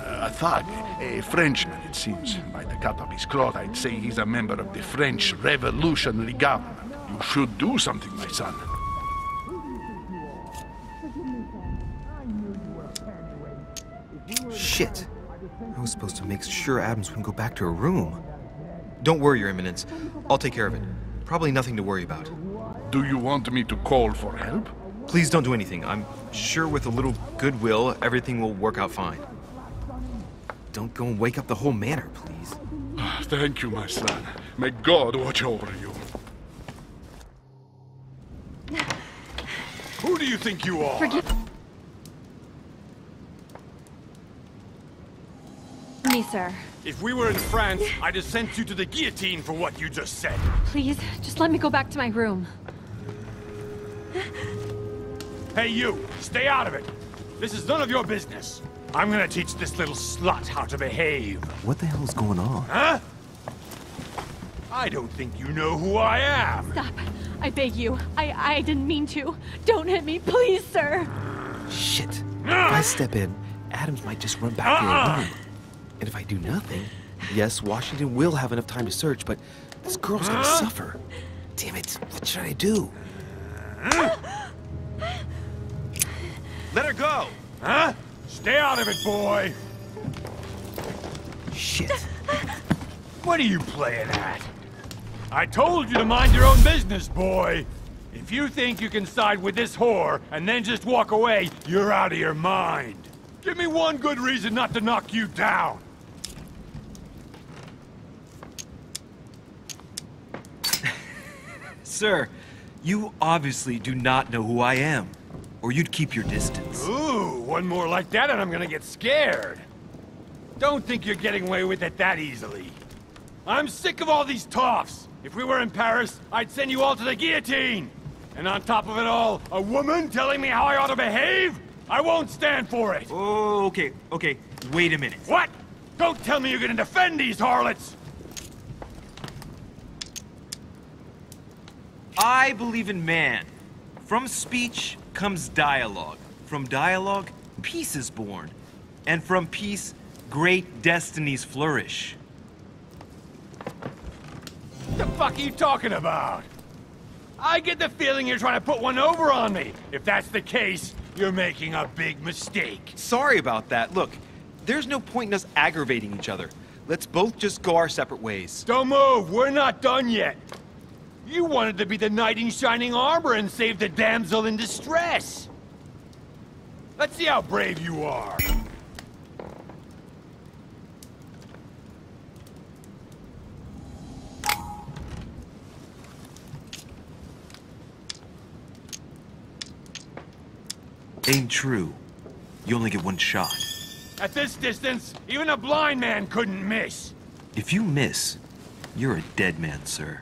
A thug, a Frenchman, it seems. By the cut of his cloth, I'd say he's a member of the French Revolutionary Government. You should do something, my son. Shit. I was supposed to make sure Adams wouldn't go back to her room. Don't worry, Your Eminence. I'll take care of it. Probably nothing to worry about. Do you want me to call for help? Please don't do anything. I'm sure with a little goodwill, everything will work out fine. Don't go and wake up the whole manor, please. Thank you, my son. May God watch over you. Who do you think you are? Forgive me, sir. If we were in France, I'd have sent you to the guillotine for what you just said. Please, just let me go back to my room. Hey, you! Stay out of it! This is none of your business. I'm gonna teach this little slut how to behave. What the hell's going on? Huh? I don't think you know who I am. Stop. I beg you. I didn't mean to. Don't hit me, please, sir. Shit. If I step in, Adams might just run back to her room. And if I do nothing, yes, Washington will have enough time to search, but this girl's gonna suffer. Damn it, what should I do? Let her go! Huh? Stay out of it, boy! Shit. What are you playing at? I told you to mind your own business, boy! If you think you can side with this whore and then just walk away, you're out of your mind. Give me one good reason not to knock you down. Sir, you obviously do not know who I am, or you'd keep your distance. Ooh, one more like that and I'm gonna get scared. Don't think you're getting away with it that easily. I'm sick of all these toffs. If we were in Paris, I'd send you all to the guillotine. And on top of it all, a woman telling me how I ought to behave? I won't stand for it. Oh, okay, wait a minute. What? Don't tell me you're gonna defend these harlots! I believe in man. From speech comes dialogue. From dialogue, peace is born. And from peace, great destinies flourish. What the fuck are you talking about? I get the feeling you're trying to put one over on me. If that's the case, you're making a big mistake. Sorry about that. Look, there's no point in us aggravating each other. Let's both just go our separate ways. Don't move. We're not done yet. You wanted to be the knight in shining armor and save the damsel in distress. Let's see how brave you are. Aim true. You only get one shot. At this distance, even a blind man couldn't miss. If you miss, you're a dead man, sir.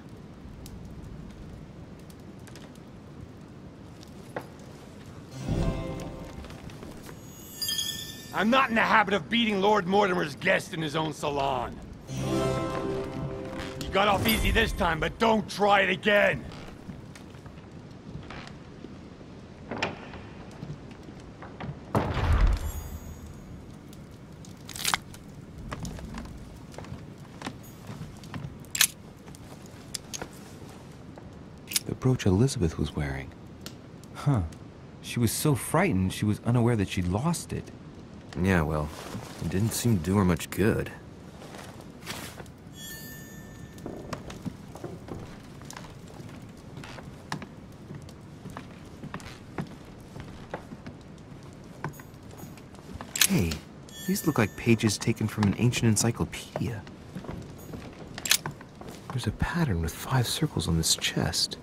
I'm not in the habit of beating Lord Mortimer's guest in his own salon. You got off easy this time, but don't try it again. The brooch Elizabeth was wearing. Huh. She was so frightened she was unaware that she'd lost it. Yeah, well, it didn't seem to do her much good. Hey, these look like pages taken from an ancient encyclopedia. There's a pattern with 5 circles on this chest.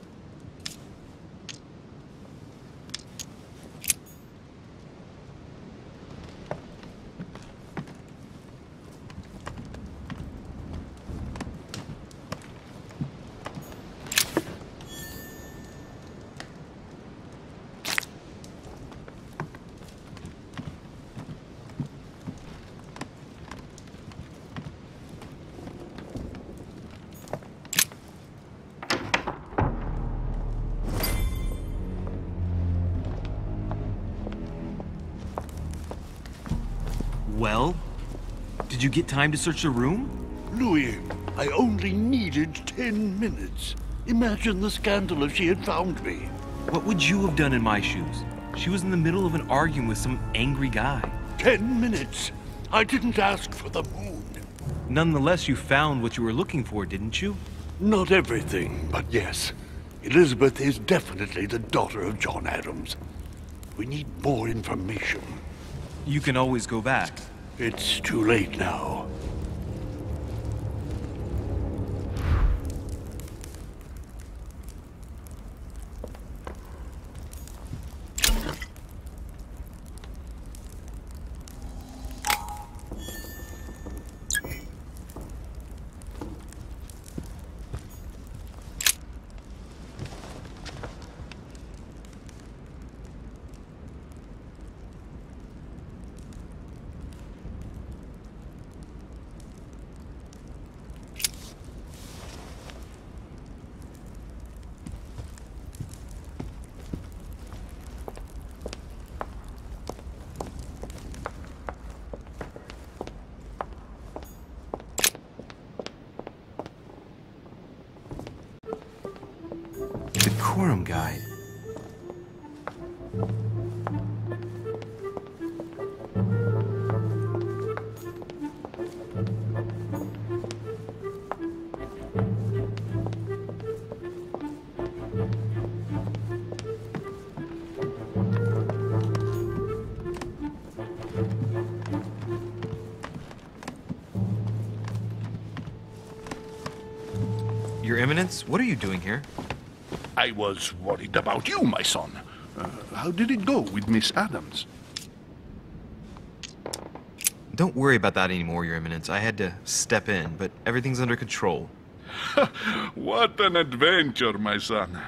Well, did you get time to search the room? Louis, I only needed 10 minutes. Imagine the scandal if she had found me. What would you have done in my shoes? She was in the middle of an argument with some angry guy. 10 minutes. I didn't ask for the moon. Nonetheless, you found what you were looking for, didn't you? Not everything, but yes. Elizabeth is definitely the daughter of John Adams. We need more information. You can always go back. It's too late now. Decorum guide. Your Eminence, what are you doing here? I was worried about you, my son. How did it go with Miss Adams? Don't worry about that anymore, Your Eminence. I had to step in, but everything's under control. What an adventure, my son.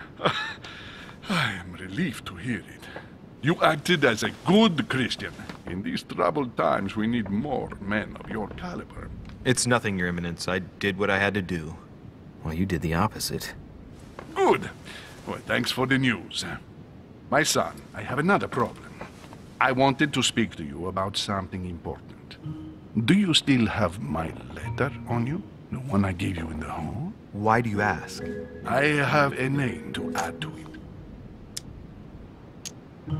I am relieved to hear it. You acted as a good Christian. In these troubled times, we need more men of your caliber. It's nothing, Your Eminence. I did what I had to do. Well, you did the opposite. Good. Well, thanks for the news. My son, I have another problem. I wanted to speak to you about something important. Do you still have my letter on you? The one I gave you in the hall? Why do you ask? I have a name to add to it.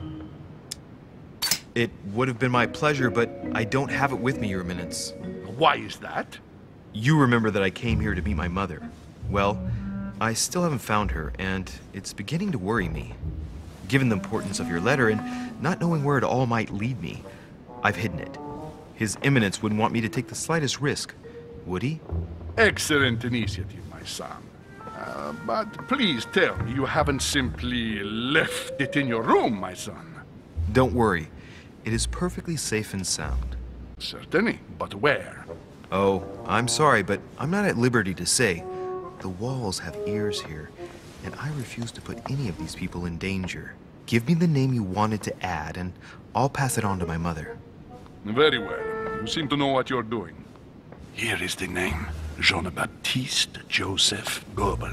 It would have been my pleasure, but I don't have it with me, Your Eminence. Why is that? You remember that I came here to meet my mother. Well, I still haven't found her, and it's beginning to worry me. Given the importance of your letter and not knowing where it all might lead me, I've hidden it. His Eminence wouldn't want me to take the slightest risk, would he? Excellent initiative, my son. But please tell me you haven't simply left it in your room, my son. Don't worry. It is perfectly safe and sound. Certainly, but where? Oh, I'm sorry, but I'm not at liberty to say. The walls have ears here, and I refuse to put any of these people in danger. Give me the name you wanted to add, and I'll pass it on to my mother. Very well. You seem to know what you're doing. Here is the name. Jean-Baptiste Joseph Goebel.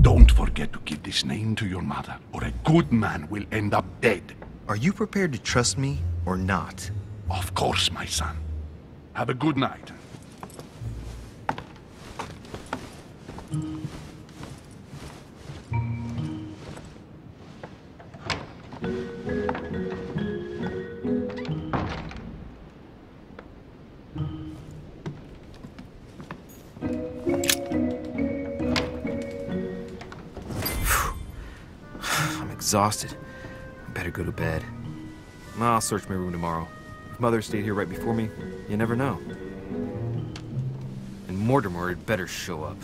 Don't forget to give this name to your mother, or a good man will end up dead. Are you prepared to trust me, or not? Of course, my son. Have a good night. I'm exhausted. I better go to bed. I'll search my room tomorrow. If Mother stayed here right before me, you never know. And Mortimer had better show up.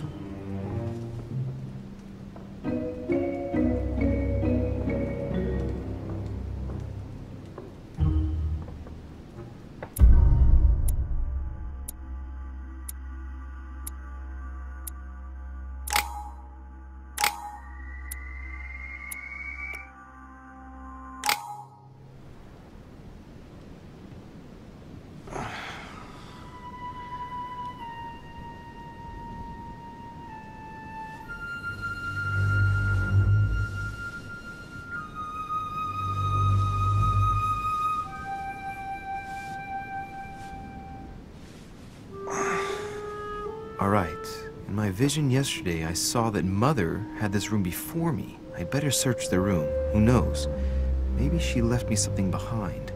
All right. In my vision yesterday, I saw that Mother had this room before me. I'd better search the room. Who knows? Maybe she left me something behind.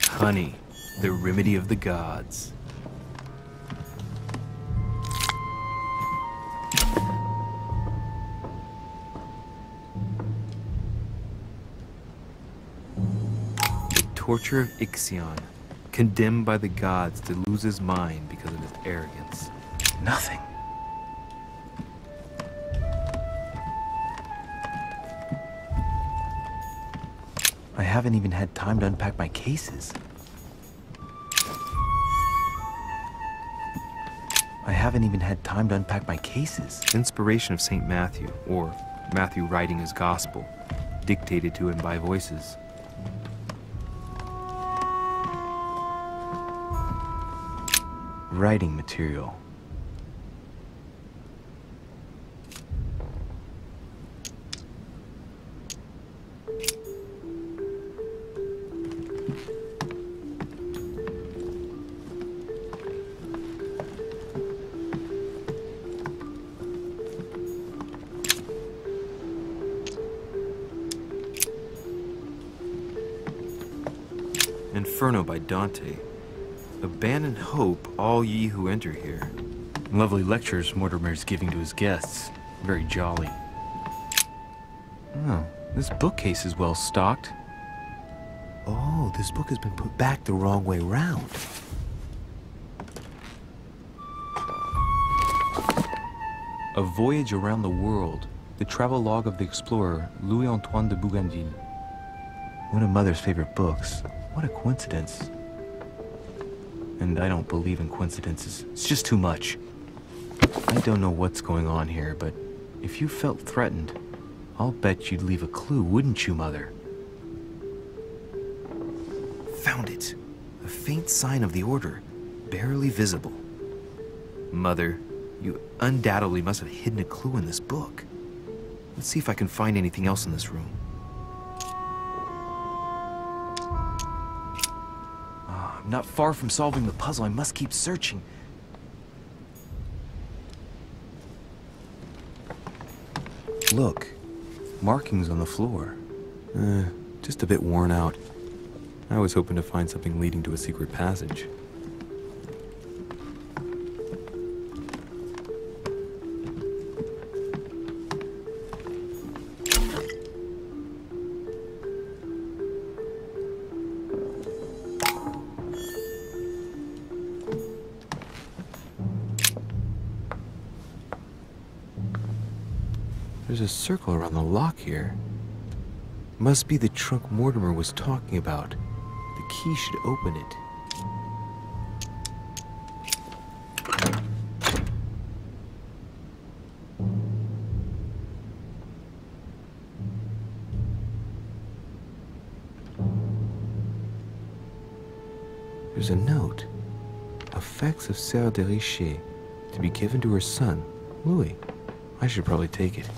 Honey, the remedy of the gods. The torture of Ixion, condemned by the gods to lose his mind because of his arrogance. Nothing. I haven't even had time to unpack my cases. Inspiration of St. Matthew, or Matthew writing his gospel, dictated to him by voices. Writing material. Inferno by Dante. Abandon hope, all ye who enter here. Lovely lectures Mortimer's giving to his guests. Very jolly. Oh, this bookcase is well stocked. Oh, this book has been put back the wrong way round. A Voyage Around the World. The travelogue of the explorer Louis-Antoine de Bougainville. One of Mother's favorite books. What a coincidence. And I don't believe in coincidences. It's just too much. I don't know what's going on here, but if you felt threatened, I'll bet you'd leave a clue, wouldn't you, Mother? Found it. A faint sign of the order, barely visible. Mother, you undoubtedly must have hidden a clue in this book. Let's see if I can find anything else in this room. I'm not far from solving the puzzle. I must keep searching. Look, markings on the floor. Just a bit worn out. I was hoping to find something leading to a secret passage. There's a circle around the lock here. Must be the trunk Mortimer was talking about. The key should open it. There's a note. Effects of Sœur de Richer, to be given to her son, Louis. I should probably take it.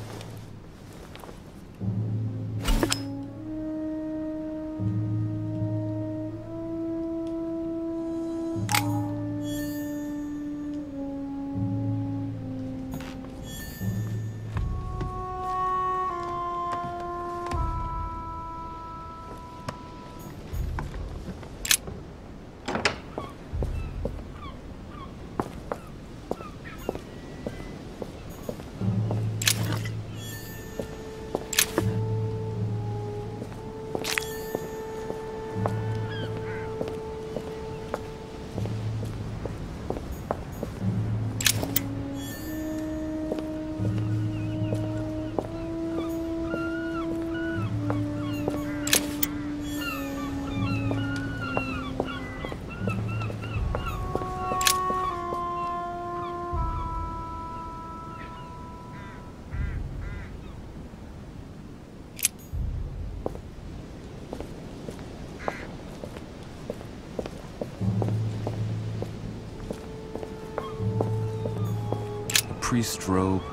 tree strobe,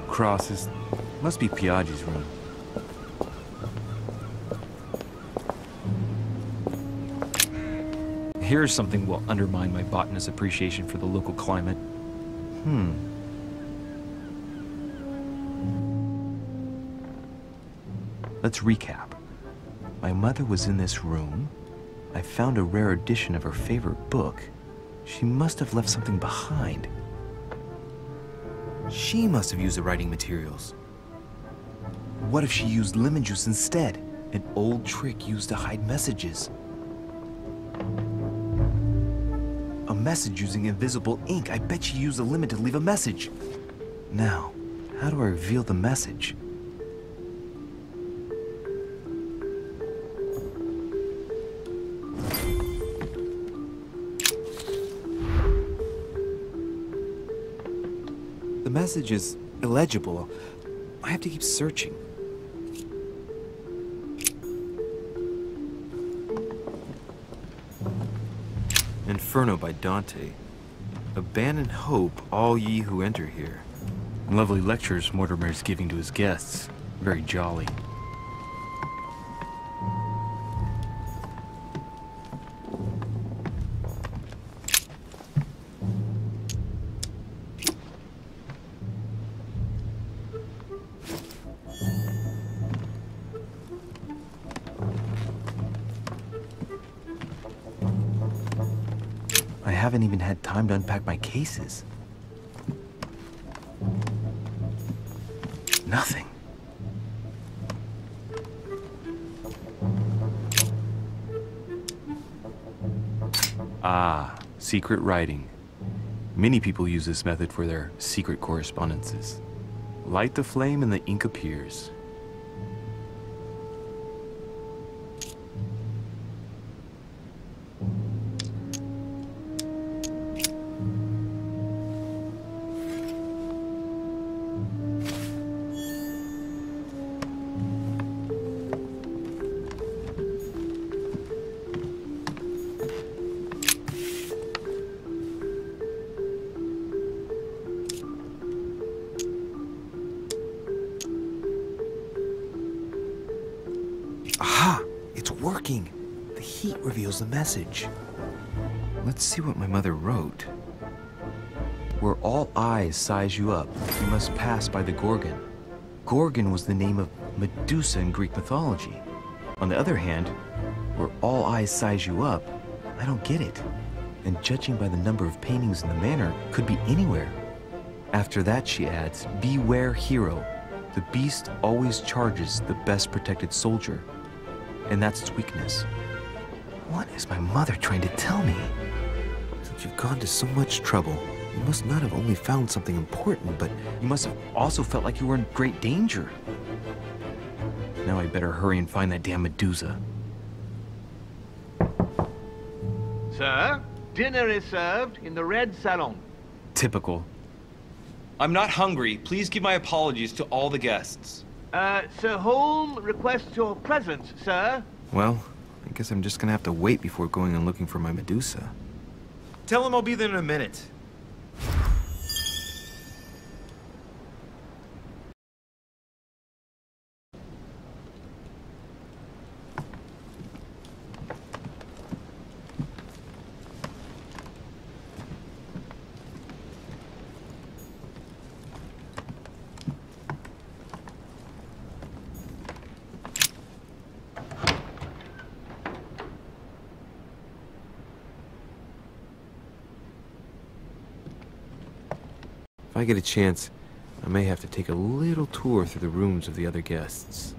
crosses. Must be Piaggi's room. Here's something will undermine my botanist's appreciation for the local climate. Let's recap. My mother was in this room. I found a rare edition of her favorite book. She must have left something behind. She must have used the writing materials. What if she used lemon juice instead? An old trick used to hide messages. A message using invisible ink. I bet she used a lemon to leave a message. Now, how do I reveal the message? The message is illegible. I have to keep searching. Inferno by Dante. Abandon hope, all ye who enter here. Lovely lectures Mortimer is giving to his guests. Very jolly. I haven't even had time to unpack my cases. Nothing. Ah, secret writing. Many people use this method for their secret correspondences. Light the flame and the ink appears. Aha! It's working! The heat reveals the message. Let's see what my mother wrote. Where all eyes size you up, you must pass by the Gorgon. Gorgon was the name of Medusa in Greek mythology. On the other hand, where all eyes size you up, I don't get it. And judging by the number of paintings in the manor, could be anywhere. After that, she adds, beware hero. The beast always charges the best protected soldier. And that's its weakness. What is my mother trying to tell me? Since you've gone to so much trouble, you must not have only found something important, but you must have also felt like you were in great danger. Now I better hurry and find that damn Medusa. Sir, dinner is served in the red salon. Typical. I'm not hungry. Please give my apologies to all the guests. Sir Holm requests your presence, sir. Well, I guess I'm just gonna have to wait before going and looking for my Medusa. Tell him I'll be there in a minute. If I get a chance, I may have to take a little tour through the rooms of the other guests.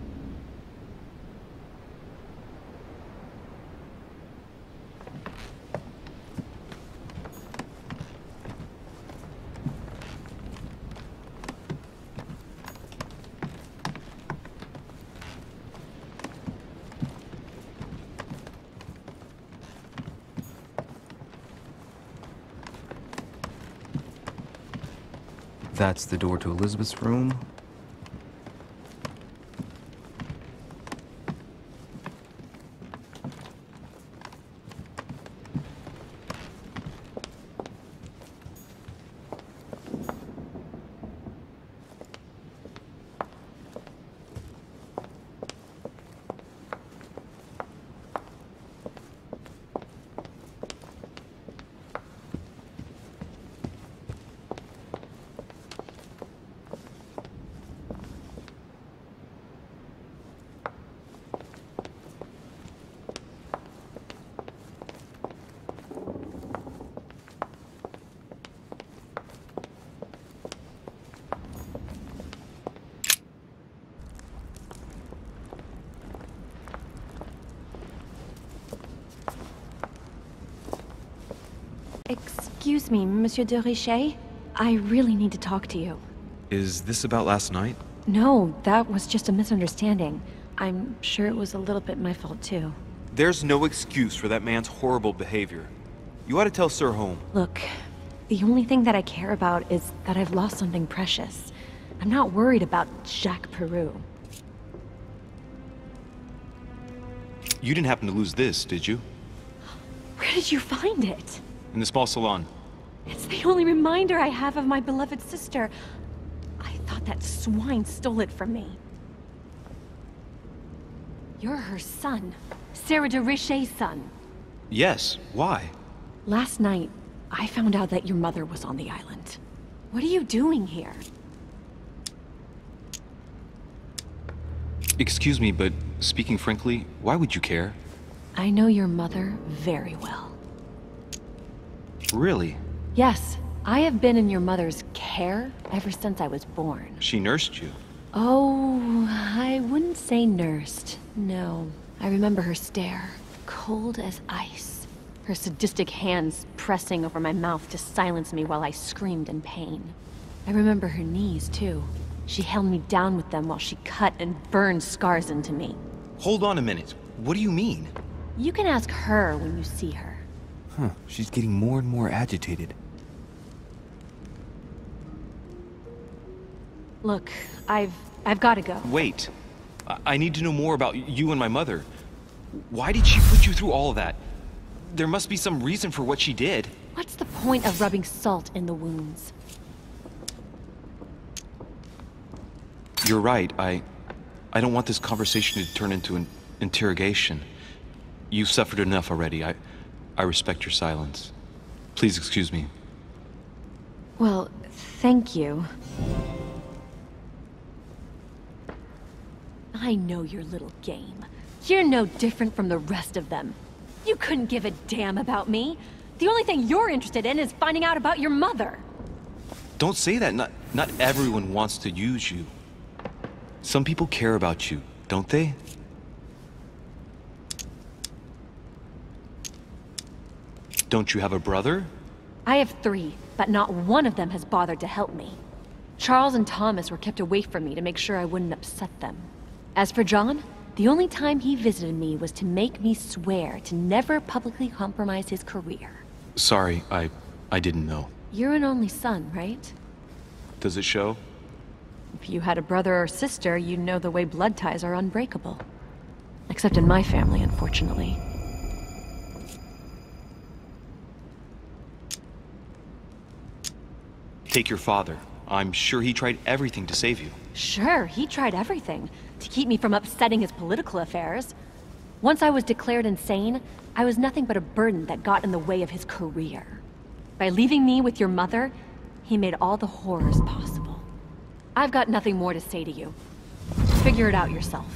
That's the door to Elizabeth's room. Excuse me, Monsieur de Richet. I really need to talk to you. Is this about last night? No, that was just a misunderstanding. I'm sure it was a little bit my fault, too. There's no excuse for that man's horrible behavior. You ought to tell Sir Home. Look, the only thing that I care about is that I've lost something precious. I'm not worried about Jacques Peru. You didn't happen to lose this, did you? Where did you find it? In the small salon. It's the only reminder I have of my beloved sister. I thought that swine stole it from me. You're her son. Sarah de Richet's son. Yes, why? Last night, I found out that your mother was on the island. What are you doing here? Excuse me, but speaking frankly, why would you care? I know your mother very well. Really? Yes, I have been in your mother's care ever since I was born. She nursed you? Oh, I wouldn't say nursed. No. I remember her stare, cold as ice. Her sadistic hands pressing over my mouth to silence me while I screamed in pain. I remember her knees, too. She held me down with them while she cut and burned scars into me. Hold on a minute. What do you mean? You can ask her when you see her. Huh, she's getting more and more agitated. Look, I've got to go. Wait. I need to know more about you and my mother. Why did she put you through all of that? There must be some reason for what she did. What's the point of rubbing salt in the wounds? You're right. I don't want this conversation to turn into an interrogation. You've suffered enough already. I respect your silence. Please excuse me. Well, thank you. I know your little game. You're no different from the rest of them. You couldn't give a damn about me. The only thing you're interested in is finding out about your mother. Don't say that. Not everyone wants to use you. Some people care about you, don't they? Don't you have a brother? I have 3, but not one of them has bothered to help me. Charles and Thomas were kept away from me to make sure I wouldn't upset them. As for John, the only time he visited me was to make me swear to never publicly compromise his career. Sorry, I didn't know. You're an only son, right? Does it show? If you had a brother or sister, you'd know the way blood ties are unbreakable. Except in my family, unfortunately. Take your father. I'm sure he tried everything to save you. Sure, he tried everything to keep me from upsetting his political affairs. Once I was declared insane, I was nothing but a burden that got in the way of his career. By leaving me with your mother, he made all the horrors possible. I've got nothing more to say to you. Figure it out yourself.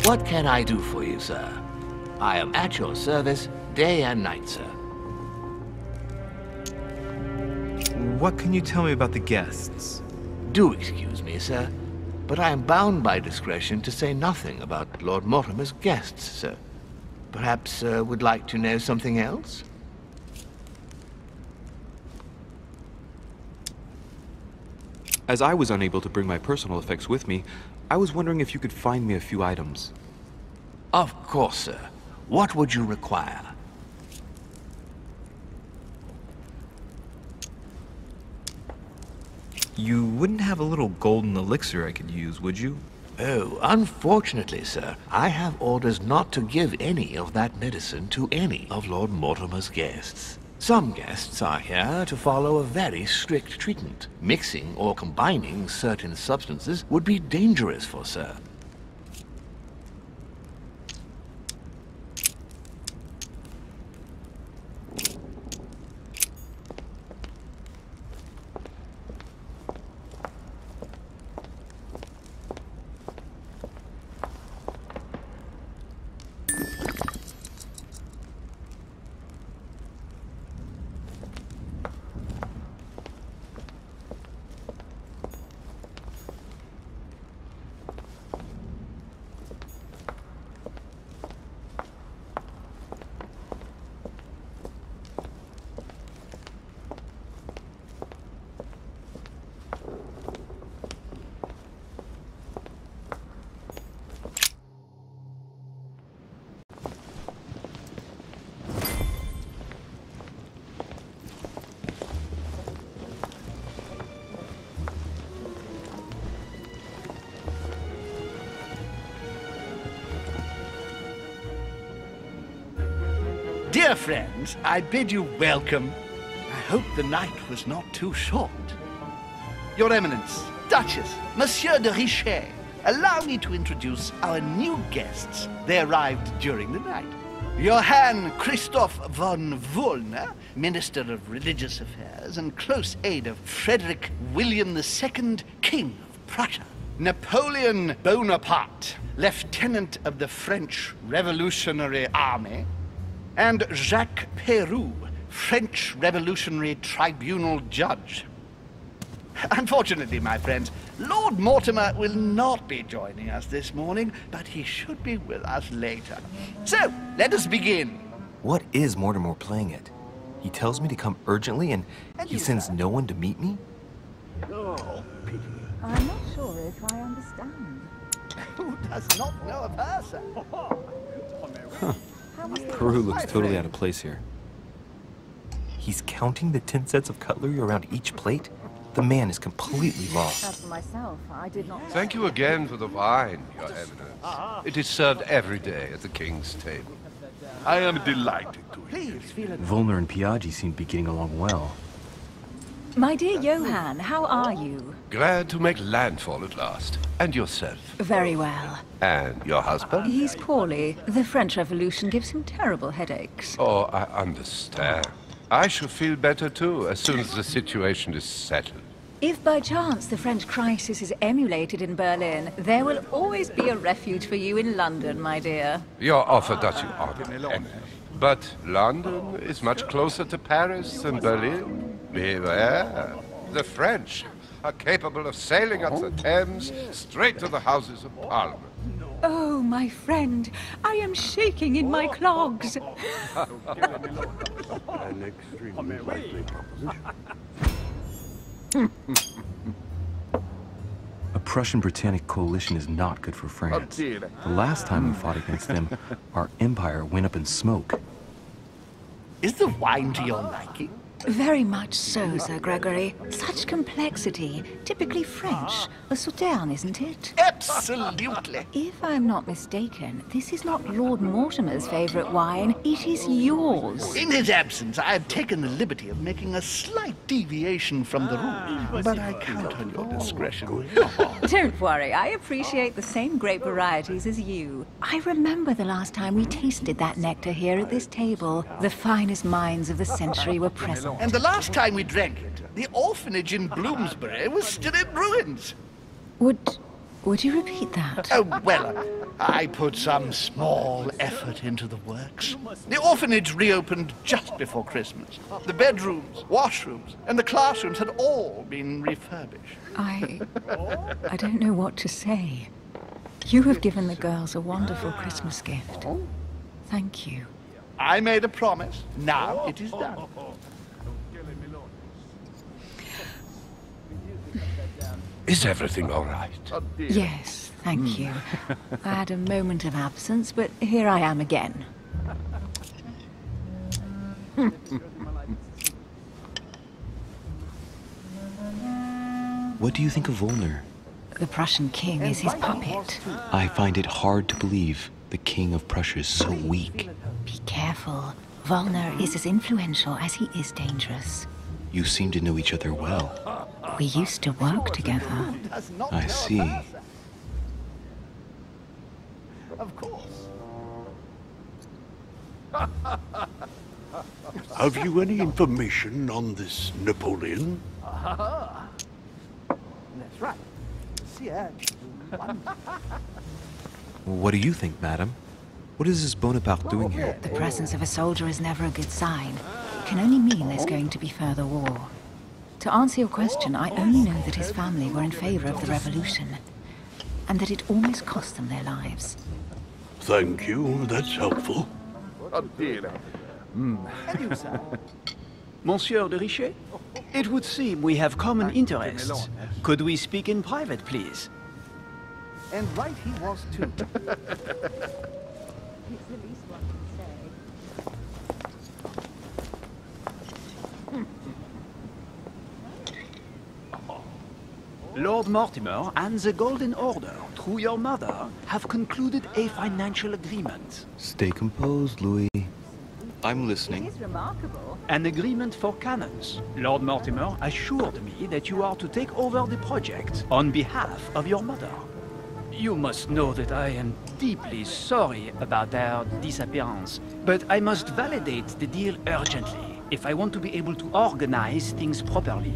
What can I do for you, sir? I am at your service day and night, sir. What can you tell me about the guests? Do excuse me, sir, but I am bound by discretion to say nothing about Lord Mortimer's guests, sir. Perhaps, sir, would like to know something else? As I was unable to bring my personal effects with me, I was wondering if you could find me a few items. Of course, sir. What would you require? You wouldn't have a little golden elixir I could use, would you? Oh, unfortunately, sir, I have orders not to give any of that medicine to any of Lord Mortimer's guests. Some guests are here to follow a very strict treatment. Mixing or combining certain substances would be dangerous for sir. Dear friends, I bid you welcome. I hope the night was not too short. Your Eminence, Duchess, Monsieur de Richet, allow me to introduce our new guests. They arrived during the night. Johann Christoph von Wollner, Minister of Religious Affairs and close aide of Frederick William II, King of Prussia. Napoleon Bonaparte, Lieutenant of the French Revolutionary Army. And Jacques Peroux, French Revolutionary Tribunal Judge. Unfortunately, my friends, Lord Mortimer will not be joining us this morning, but he should be with us later. So, let us begin. What is Mortimer playing at? He tells me to come urgently and he sends no one to meet me? Oh, pity. I'm not sure if I understand. Who does not know of her, sir? Huh. Peru looks totally out of place here. He's counting the 10 sets of cutlery around each plate? The man is completely lost. As for myself, I did not... Thank you again for the wine, Your Eminence. It is served every day at the king's table. I am delighted to hear. Volner and Piaggi seem to be getting along well. My dear Johann, how are you? Glad to make landfall at last. And yourself? Very well. And your husband? He's poorly. The French Revolution gives him terrible headaches. Oh, I understand. I shall feel better too, as soon as the situation is settled. If by chance the French crisis is emulated in Berlin, there will always be a refuge for you in London, my dear. Your offer does you honor, anyway. But London is much closer to Paris than Berlin. Beware. The French are capable of sailing up the Thames straight to the Houses of Parliament. Oh, my friend, I am shaking in my clogs. An extremely likely proposition. A Prussian-Britannic coalition is not good for France. The last time we fought against them, our empire went up in smoke. Is the wine to your liking? Very much so, Sir Gregory. Such complexity. Typically French. A Sauterne, isn't it? Absolutely. If I'm not mistaken, this is not Lord Mortimer's favorite wine. It is yours. In his absence, I have taken the liberty of making a slight deviation from the rule. But I count on your discretion. Don't worry, I appreciate the same grape varieties as you. I remember the last time we tasted that nectar here at this table. The finest minds of the century were present. And the last time we drank it, the orphanage in Bloomsbury was still in ruins. Would you repeat that? Oh, well, I put some small effort into the works. The orphanage reopened just before Christmas. The bedrooms, washrooms, and the classrooms had all been refurbished. I don't know what to say. You have given the girls a wonderful Christmas gift. Thank you. I made a promise. Now it is done. Is everything all right? Yes, thank you. I had a moment of absence, but here I am again. What do you think of Volner? The Prussian king is his puppet. I find it hard to believe the king of Prussia is so weak. Be careful. Volner is as influential as he is dangerous. You seem to know each other well. We used to work together. I see. Of course. Have you any information on this Napoleon? That's right. What do you think, madam? What is this Bonaparte doing here? The presence of a soldier is never a good sign. It can only mean there's going to be further war. To answer your question, I only know that his family were in favor of the revolution, and that it almost cost them their lives. Thank you, that's helpful. Monsieur de Richet, it would seem we have common interests. Could we speak in private, please? And right he was, too. Lord Mortimer and the Golden Order, through your mother, have concluded a financial agreement. Stay composed, Louis. I'm listening. remarkable. An agreement for cannons. Lord Mortimer assured me that you are to take over the project on behalf of your mother. You must know that I am deeply sorry about their disappearance, but I must validate the deal urgently if I want to be able to organize things properly.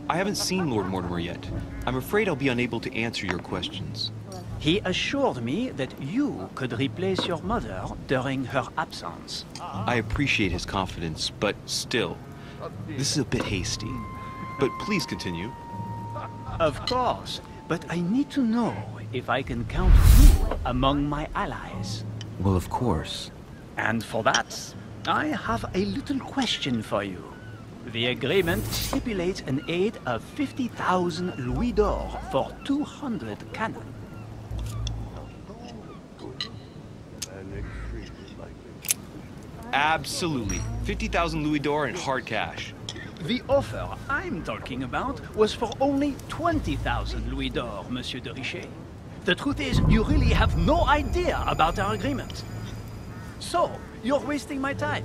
I haven't seen Lord Mortimer yet. I'm afraid I'll be unable to answer your questions. He assured me that you could replace your mother during her absence. I appreciate his confidence, but still, this is a bit hasty. But please continue. Of course, but I need to know if I can count you among my allies. Well, of course. And for that, I have a little question for you. The agreement stipulates an aid of 50,000 louis d'or for 200 cannon. Absolutely. 50,000 louis d'or in hard cash. The offer I'm talking about was for only 20,000 louis d'or, Monsieur de Richet. The truth is, you really have no idea about our agreement. So, you're wasting my time.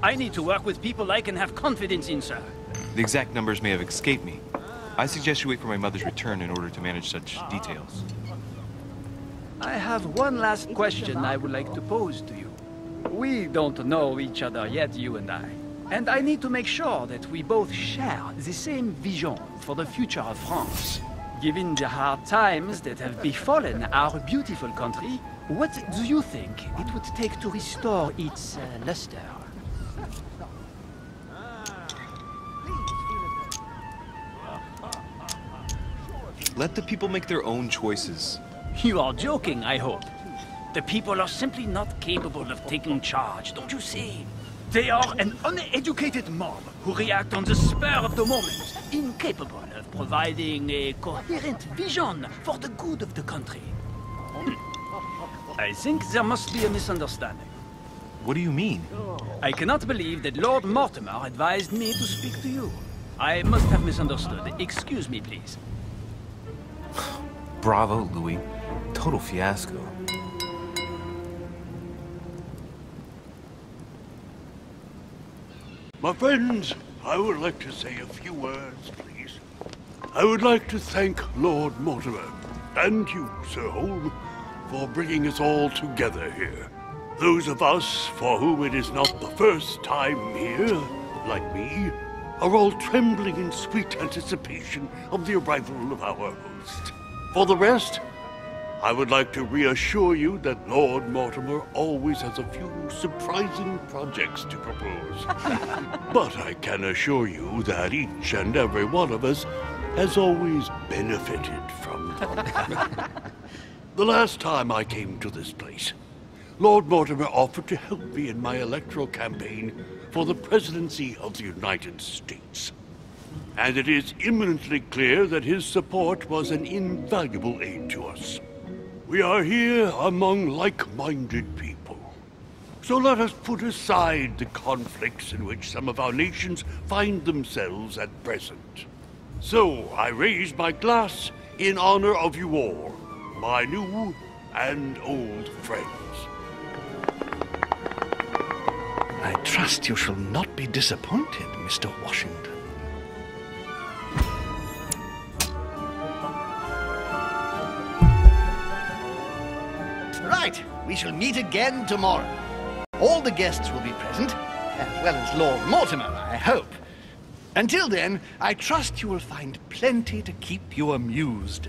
I need to work with people I can have confidence in, sir. The exact numbers may have escaped me. I suggest you wait for my mother's return in order to manage such details. I have one last question I would like to pose to you. We don't know each other yet, you and I. And I need to make sure that we both share the same vision for the future of France. Given the hard times that have befallen our beautiful country, what do you think it would take to restore its luster? Let the people make their own choices. You are joking, I hope. The people are simply not capable of taking charge, don't you see? They are an uneducated mob who react on the spur of the moment, incapable of providing a coherent vision for the good of the country. I think there must be a misunderstanding. What do you mean? I cannot believe that Lord Mortimer advised me to speak to you. I must have misunderstood. Excuse me, please. Bravo, Louis. Total fiasco. My friends, I would like to say a few words, please. I would like to thank Lord Mortimer, and you, Sir Holm, for bringing us all together here. Those of us for whom it is not the first time here, like me, are all trembling in sweet anticipation of the arrival of our host. For the rest, I would like to reassure you that Lord Mortimer always has a few surprising projects to propose. But I can assure you that each and every one of us has always benefited from them. The last time I came to this place, Lord Mortimer offered to help me in my electoral campaign for the presidency of the United States. And it is imminently clear that his support was an invaluable aid to us. We are here among like-minded people. So let us put aside the conflicts in which some of our nations find themselves at present. So I raise my glass in honor of you all, my new and old friends. I trust you shall not be disappointed, Mr. Washington. Right, we shall meet again tomorrow. All the guests will be present, as well as Lord Mortimer, I hope. Until then, I trust you will find plenty to keep you amused.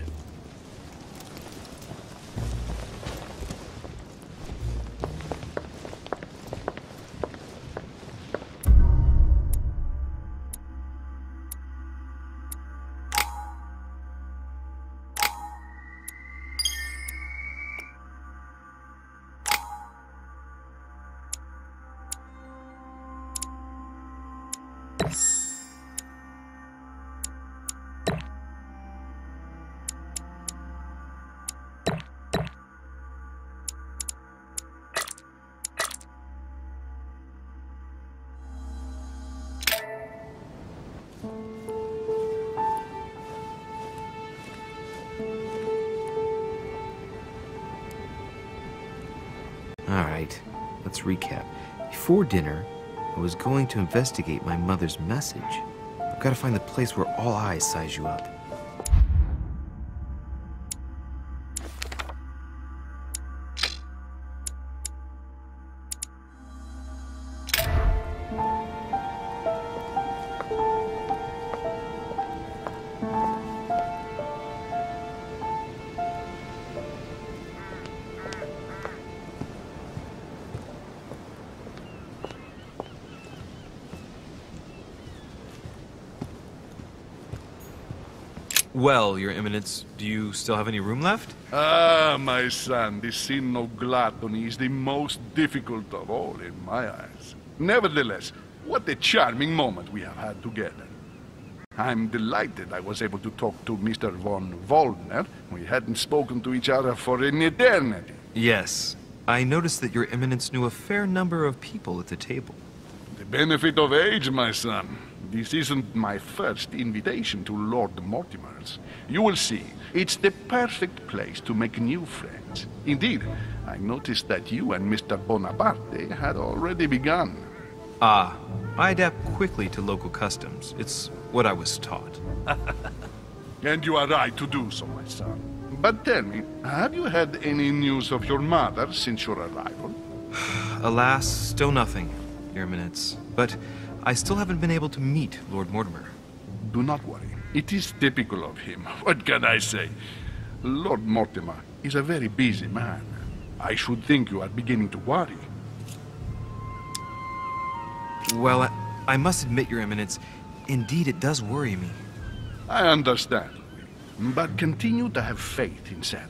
Alright, let's recap. Before dinner, I was going to investigate my mother's message. I've got to find the place where all eyes size you up. Well, Your Eminence, do you still have any room left? Ah, my son, the sin of gluttony is the most difficult of all in my eyes. Nevertheless, what a charming moment we have had together. I'm delighted I was able to talk to Mr. von Waldner. We hadn't spoken to each other for an eternity. Yes. I noticed that Your Eminence knew a fair number of people at the table. The benefit of age, my son. This isn't my first invitation to Lord Mortimer's. You will see, it's the perfect place to make new friends. Indeed, I noticed that you and Mr. Bonaparte had already begun. Ah, I adapt quickly to local customs. It's what I was taught. And you are right to do so, my son. But tell me, have you had any news of your mother since your arrival? Alas, still nothing, Your Eminence. But I still haven't been able to meet Lord Mortimer. Do not worry. It is typical of him. What can I say? Lord Mortimer is a very busy man. I should think you are beginning to worry. Well, I must admit, Your Eminence, indeed it does worry me. I understand. But continue to have faith in Sarah.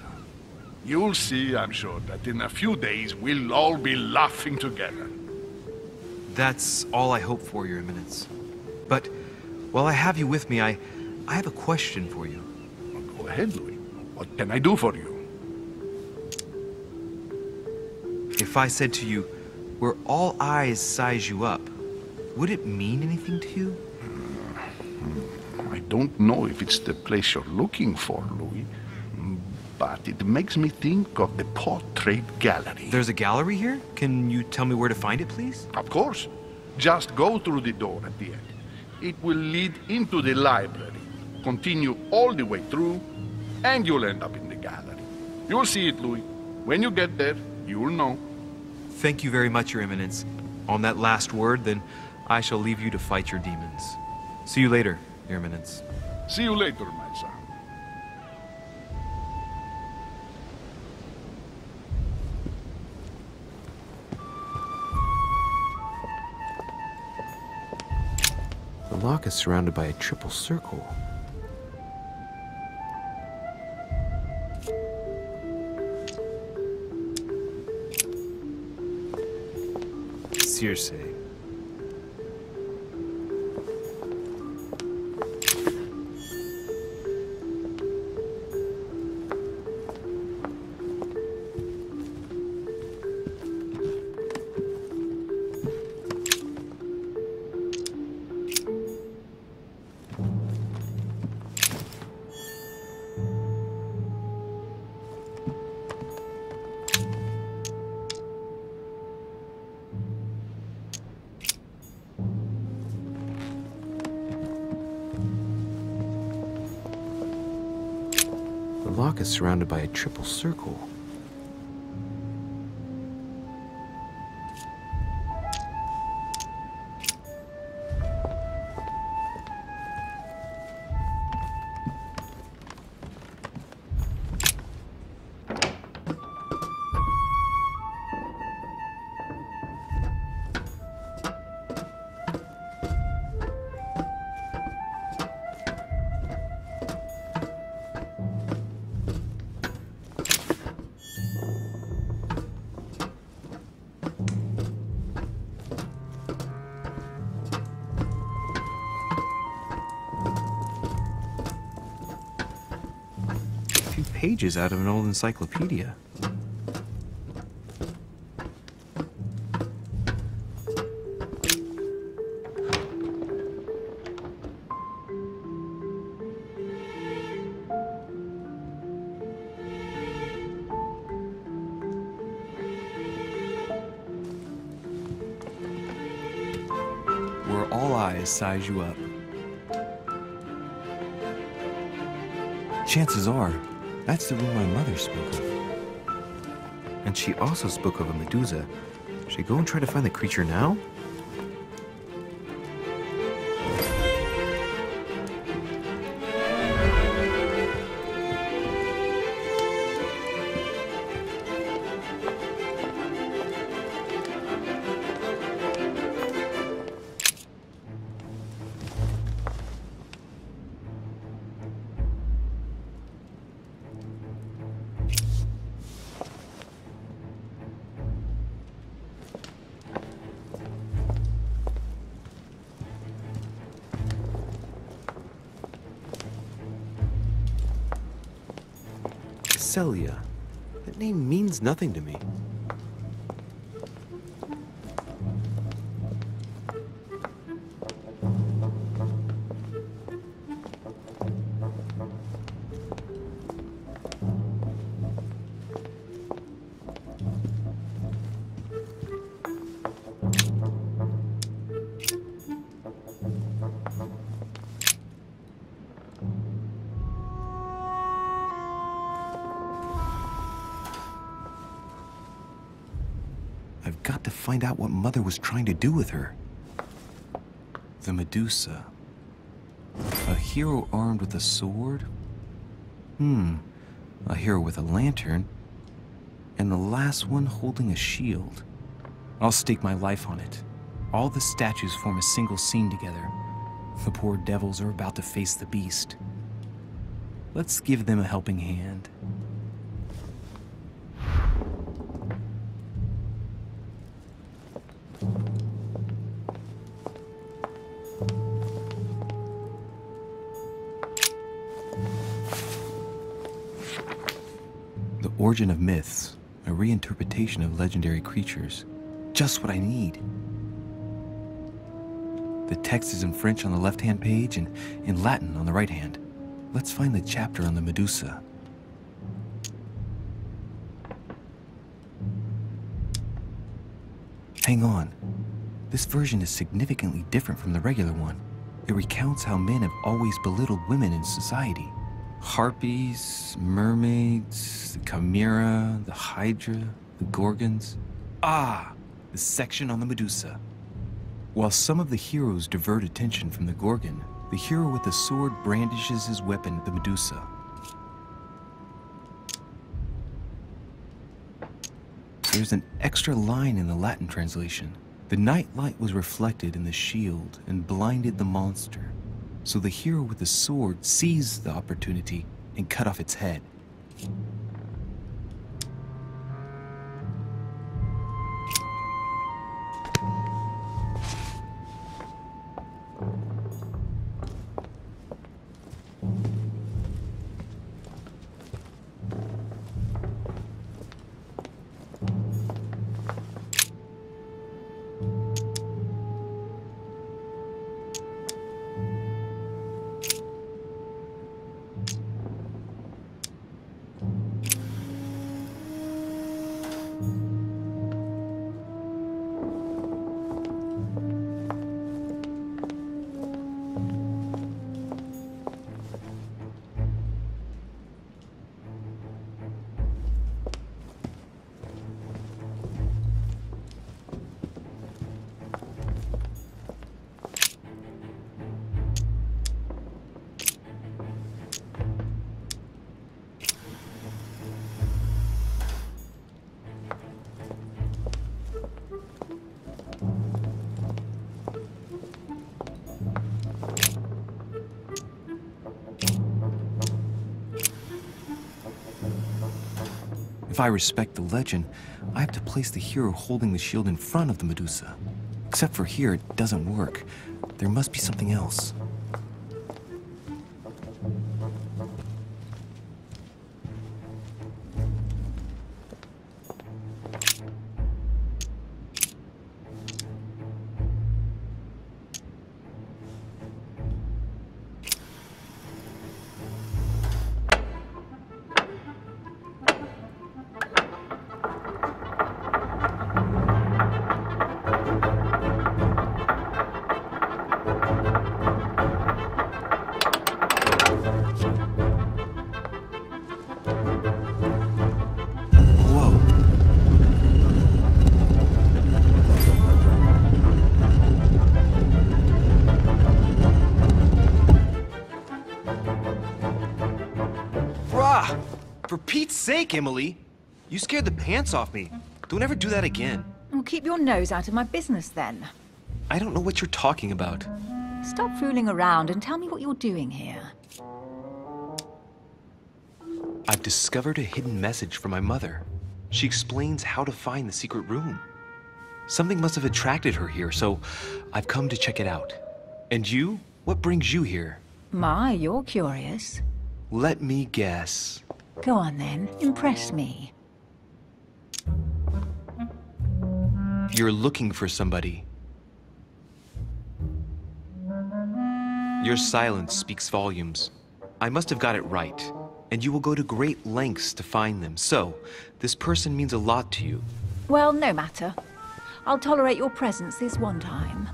You'll see, I'm sure, that in a few days we'll all be laughing together. That's all I hope for, Your Eminence. But while I have you with me, I have a question for you. Go ahead, Louis. What can I do for you? If I said to you, where all eyes size you up, would it mean anything to you? I don't know if it's the place you're looking for, Louis. But it makes me think of the portrait gallery. There's a gallery here? Can you tell me where to find it, please? Of course. Just go through the door at the end. It will lead into the library. Continue all the way through, and you'll end up in the gallery. You'll see it, Louis. When you get there, you'll know. Thank you very much, Your Eminence. On that last word, then, I shall leave you to fight your demons. See you later, Your Eminence. See you later, my son. The lock is surrounded by a triple circle. Circe. The lock is surrounded by a triple circle. Pages out of an old encyclopedia. where all eyes size you up. Chances are, that's the room my mother spoke of. And she also spoke of a Medusa. Should I go and try to find the creature now? Celia. That name means nothing to me. I've got to find out what Mother was trying to do with her. The Medusa. A hero armed with a sword? A hero with a lantern. And the last one holding a shield. I'll stake my life on it. All the statues form a single scene together. The poor devils are about to face the beast. Let's give them a helping hand. The Origin of Myths, a reinterpretation of legendary creatures. Just what I need. The text is in French on the left-hand page and in Latin on the right hand. Let's find the chapter on the Medusa. Hang on. This version is significantly different from the regular one. It recounts how men have always belittled women in society. Harpies, mermaids, the chimera, the hydra, the gorgons. Ah, the section on the Medusa. While some of the heroes divert attention from the gorgon, the hero with the sword brandishes his weapon at the Medusa. There's an extra line in the Latin translation. The night light was reflected in the shield and blinded the monster. So the hero with the sword seized the opportunity and cut off its head. If I respect the legend, I have to place the hero holding the shield in front of the Medusa. Except for here, it doesn't work. There must be something else. For Pete's sake, Emily! You scared the pants off me. Don't ever do that again. Well, keep your nose out of my business then. I don't know what you're talking about. Stop fooling around and tell me what you're doing here. I've discovered a hidden message from my mother. She explains how to find the secret room. Something must have attracted her here, so I've come to check it out. And you? What brings you here? My, you're curious. Let me guess. Go on then, impress me. You're looking for somebody. Your silence speaks volumes. I must have got it right, and you will go to great lengths to find them. So, this person means a lot to you. Well, no matter. I'll tolerate your presence this one time.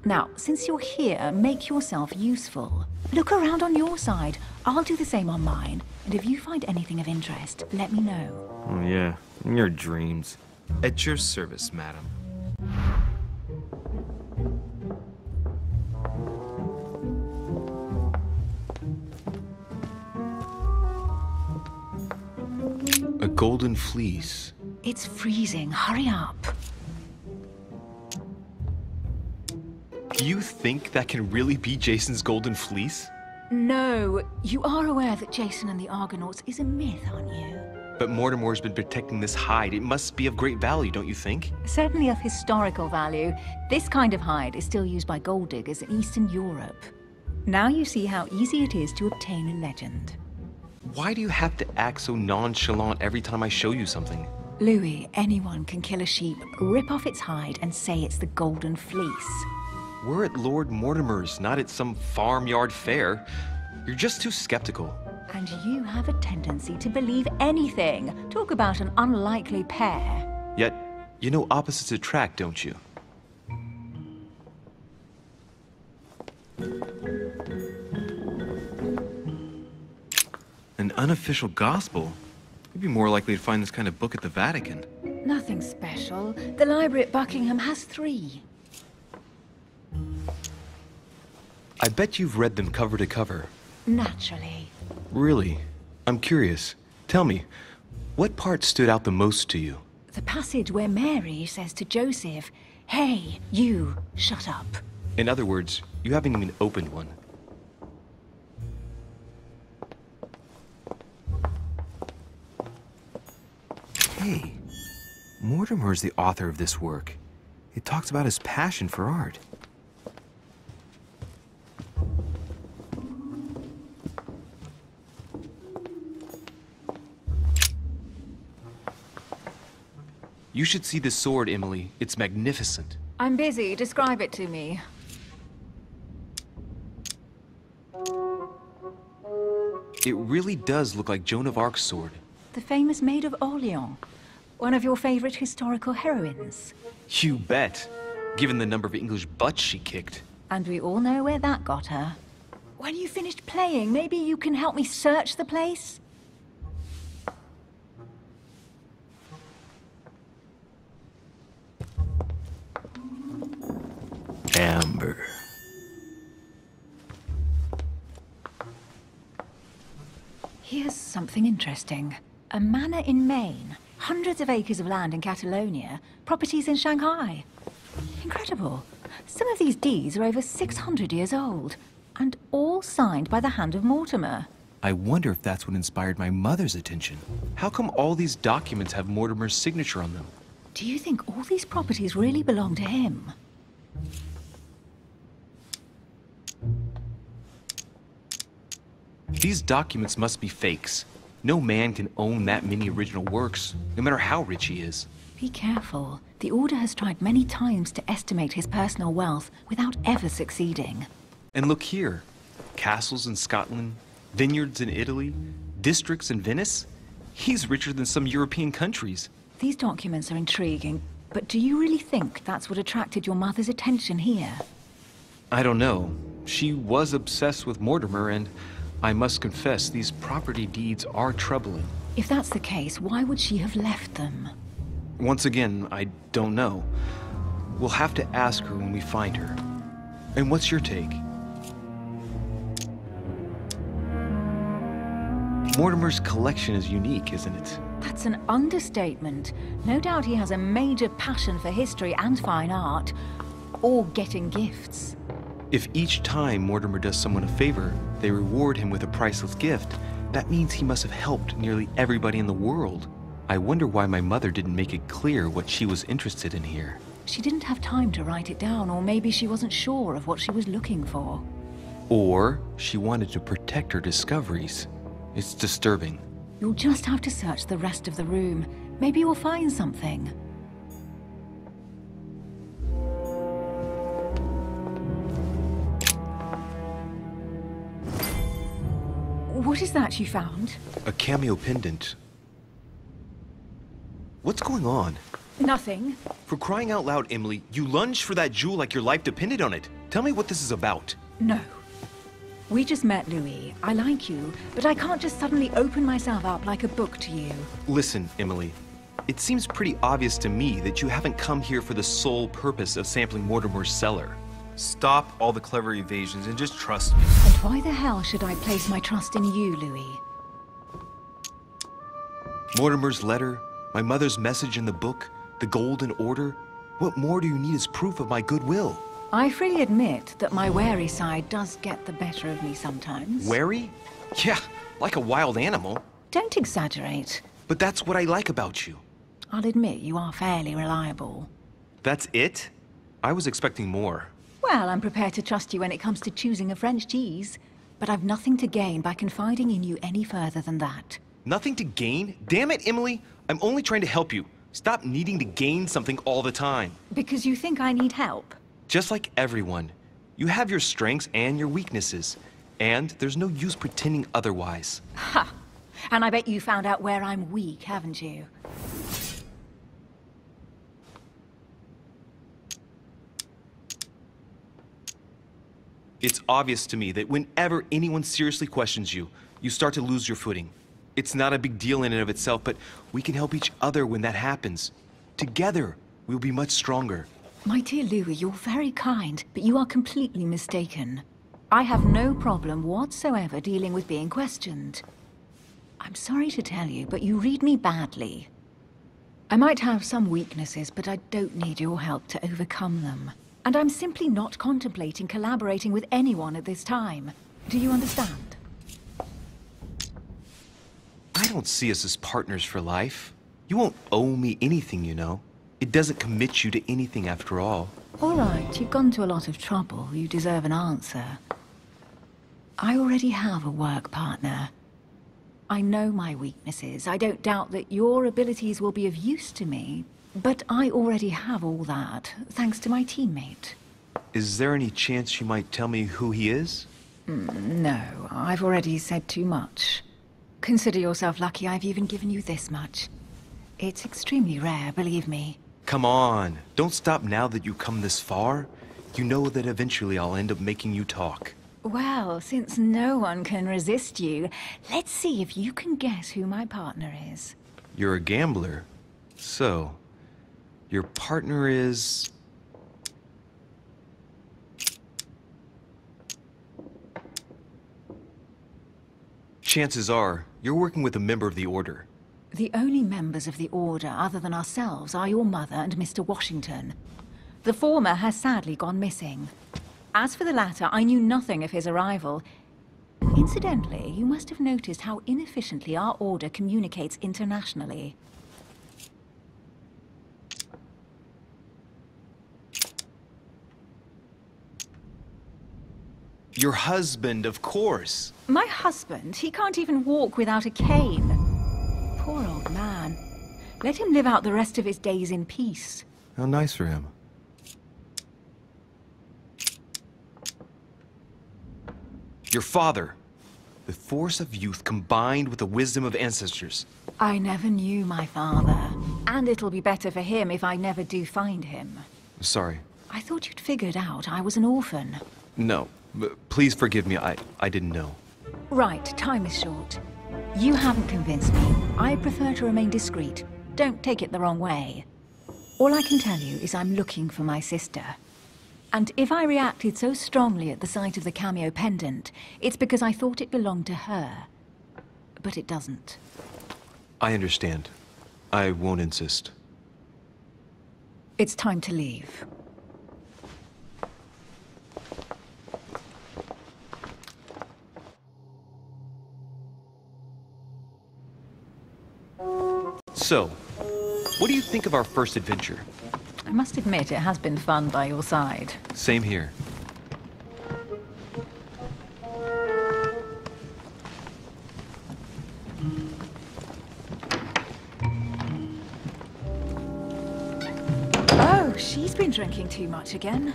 Now, since you're here, make yourself useful. Look around on your side. I'll do the same on mine. And if you find anything of interest, let me know. Oh yeah, in your dreams. At your service, madam. A golden fleece. It's freezing. Hurry up. You think that can really be Jason's golden fleece? No. You are aware that Jason and the Argonauts is a myth, aren't you? But Mortimer's been protecting this hide. It must be of great value, don't you think? Certainly of historical value. This kind of hide is still used by gold diggers in Eastern Europe. Now you see how easy it is to obtain a legend. Why do you have to act so nonchalant every time I show you something? Louis, anyone can kill a sheep, rip off its hide, and say it's the golden fleece. We're at Lord Mortimer's, not at some farmyard fair. You're just too skeptical. And you have a tendency to believe anything. Talk about an unlikely pair. Yet, you know opposites attract, don't you? An unofficial gospel? You'd be more likely to find this kind of book at the Vatican. Nothing special. The library at Buckingham has 3. I bet you've read them cover to cover. Naturally. Really? I'm curious. Tell me, what part stood out the most to you? The passage where Mary says to Joseph, "Hey, you, shut up." In other words, you haven't even opened one. Hey, Mortimer's the author of this work. It talks about his passion for art. You should see this sword, Emily. It's magnificent. I'm busy. Describe it to me. It really does look like Joan of Arc's sword. The famous Maid of Orleans. One of your favorite historical heroines. You bet. Given the number of English butts she kicked. And we all know where that got her. When you finished playing, maybe you can help me search the place? Amber. Here's something interesting. A manor in Maine, hundreds of acres of land in Catalonia, properties in Shanghai. Incredible. Some of these deeds are over 600 years old, and all signed by the hand of Mortimer. I wonder if that's what inspired my mother's attention. How come all these documents have Mortimer's signature on them? Do you think all these properties really belong to him? These documents must be fakes. No man can own that many original works, no matter how rich he is. Be careful. The Order has tried many times to estimate his personal wealth without ever succeeding. And look here. Castles in Scotland, vineyards in Italy, districts in Venice. He's richer than some European countries. These documents are intriguing, but do you really think that's what attracted your mother's attention here? I don't know. She was obsessed with Mortimer, and I must confess, these property deeds are troubling. If that's the case, why would she have left them? Once again, I don't know. We'll have to ask her when we find her. And what's your take? Mortimer's collection is unique, isn't it? That's an understatement. No doubt he has a major passion for history and fine art. Or getting gifts. If each time Mortimer does someone a favor, they reward him with a priceless gift, that means he must have helped nearly everybody in the world. I wonder why my mother didn't make it clear what she was interested in here. She didn't have time to write it down, or maybe she wasn't sure of what she was looking for. Or she wanted to protect her discoveries. It's disturbing. You'll just have to search the rest of the room. Maybe you'll find something. What is that you found? A cameo pendant. What's going on? Nothing. For crying out loud, Emily, you lunged for that jewel like your life depended on it. Tell me what this is about. No. We just met, Louis. I like you, but I can't just suddenly open myself up like a book to you. Listen, Emily. It seems pretty obvious to me that you haven't come here for the sole purpose of sampling Mortimer's cellar. Stop all the clever evasions and just trust me. And why the hell should I place my trust in you, Louis? Mortimer's letter, my mother's message in the book, the Golden Order. What more do you need as proof of my goodwill? I freely admit that my wary side does get the better of me sometimes. Wary? Yeah, like a wild animal. Don't exaggerate. But that's what I like about you. I'll admit you are fairly reliable. That's it? I was expecting more. Well, I'm prepared to trust you when it comes to choosing a French cheese. But I've nothing to gain by confiding in you any further than that. Nothing to gain? Damn it, Emily! I'm only trying to help you. Stop needing to gain something all the time. Because you think I need help? Just like everyone. You have your strengths and your weaknesses. And there's no use pretending otherwise. Ha! And I bet you found out where I'm weak, haven't you? It's obvious to me that whenever anyone seriously questions you, you start to lose your footing. It's not a big deal in and of itself, but we can help each other when that happens. Together, we'll be much stronger. My dear Louis, you're very kind, but you are completely mistaken. I have no problem whatsoever dealing with being questioned. I'm sorry to tell you, but you read me badly. I might have some weaknesses, but I don't need your help to overcome them. And I'm simply not contemplating collaborating with anyone at this time. Do you understand? I don't see us as partners for life. You won't owe me anything, you know. It doesn't commit you to anything after all. All right, you've gone to a lot of trouble. You deserve an answer. I already have a work partner. I know my weaknesses. I don't doubt that your abilities will be of use to me. But I already have all that, thanks to my teammate. Is there any chance you might tell me who he is? No, I've already said too much. Consider yourself lucky I've even given you this much. It's extremely rare, believe me. Come on, don't stop now that you've come this far. You know that eventually I'll end up making you talk. Well, since no one can resist you, let's see if you can guess who my partner is. You're a gambler. So, your partner is... Chances are, you're working with a member of the Order. The only members of the Order other than ourselves are your mother and Mr. Washington. The former has sadly gone missing. As for the latter, I knew nothing of his arrival. Incidentally, you must have noticed how inefficiently our Order communicates internationally. Your husband, of course. My husband? He can't even walk without a cane. Poor old man. Let him live out the rest of his days in peace. How nice for him. Your father. The force of youth combined with the wisdom of ancestors. I never knew my father. And it'll be better for him if I never do find him. Sorry. I thought you'd figured out I was an orphan. No. Please forgive me. I didn't know. Right, time is short. You haven't convinced me. I prefer to remain discreet. Don't take it the wrong way. All I can tell you is I'm looking for my sister. And if I reacted so strongly at the sight of the cameo pendant, it's because I thought it belonged to her. but it doesn't. I understand. I won't insist. It's time to leave. So, what do you think of our first adventure? I must admit, it has been fun by your side. Same here. Oh, she's been drinking too much again.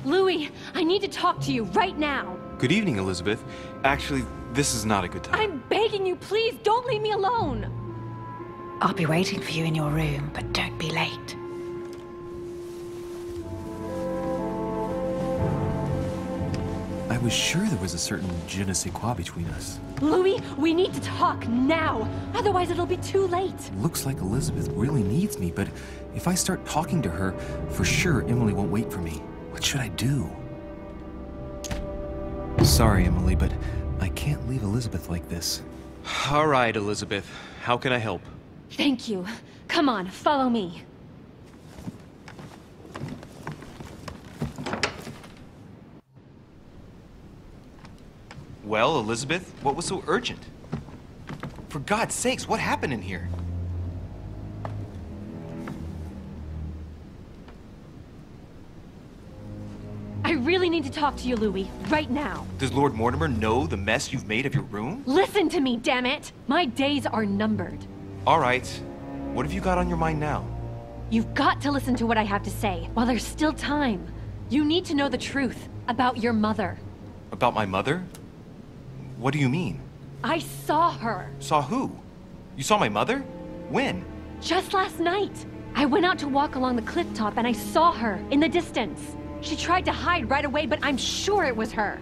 Louis, I need to talk to you right now. Good evening, Elizabeth. Actually, this is not a good time. I'm begging you, please don't leave me alone. I'll be waiting for you in your room, but don't be late. I was sure there was a certain je ne sais quoi between us. Louis, we need to talk now. Otherwise, it'll be too late. Looks like Elizabeth really needs me, but if I start talking to her, for sure Emily won't wait for me. What should I do? Sorry, Emily, but I can't leave Elizabeth like this. All right, Elizabeth. How can I help? Thank you. Come on, follow me. Well, Elizabeth, what was so urgent? For God's sakes, what happened in here? I really need to talk to you, Louis, right now. Does Lord Mortimer know the mess you've made of your room? Listen to me, damn it! My days are numbered. All right. What have you got on your mind now? You've got to listen to what I have to say while there's still time. You need to know the truth about your mother. About my mother? What do you mean? I saw her. Saw who? You saw my mother? When? Just last night. I went out to walk along the cliff top and I saw her in the distance. She tried to hide right away, but I'm sure it was her.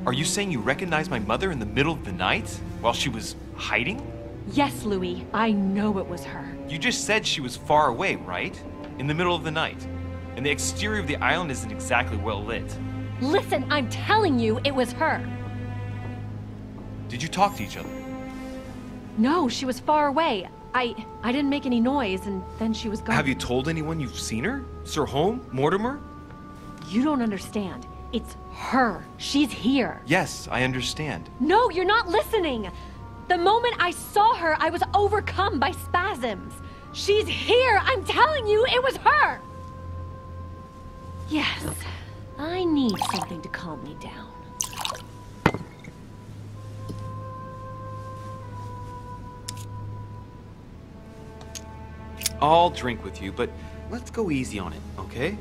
Are you saying you recognized my mother in the middle of the night while she was hiding? Yes, Louis. I know it was her. You just said she was far away, right? In the middle of the night. And the exterior of the island isn't exactly well lit. Listen, I'm telling you, it was her. Did you talk to each other? No, she was far away. I didn't make any noise, and then she was gone. Have you told anyone you've seen her? Sir Holm? Mortimer? You don't understand. It's her. She's here. Yes, I understand. No, you're not listening. The moment I saw her, I was overcome by spasms. She's here. I'm telling you, it was her. Yes, I need something to calm me down. I'll drink with you, but let's go easy on it, okay?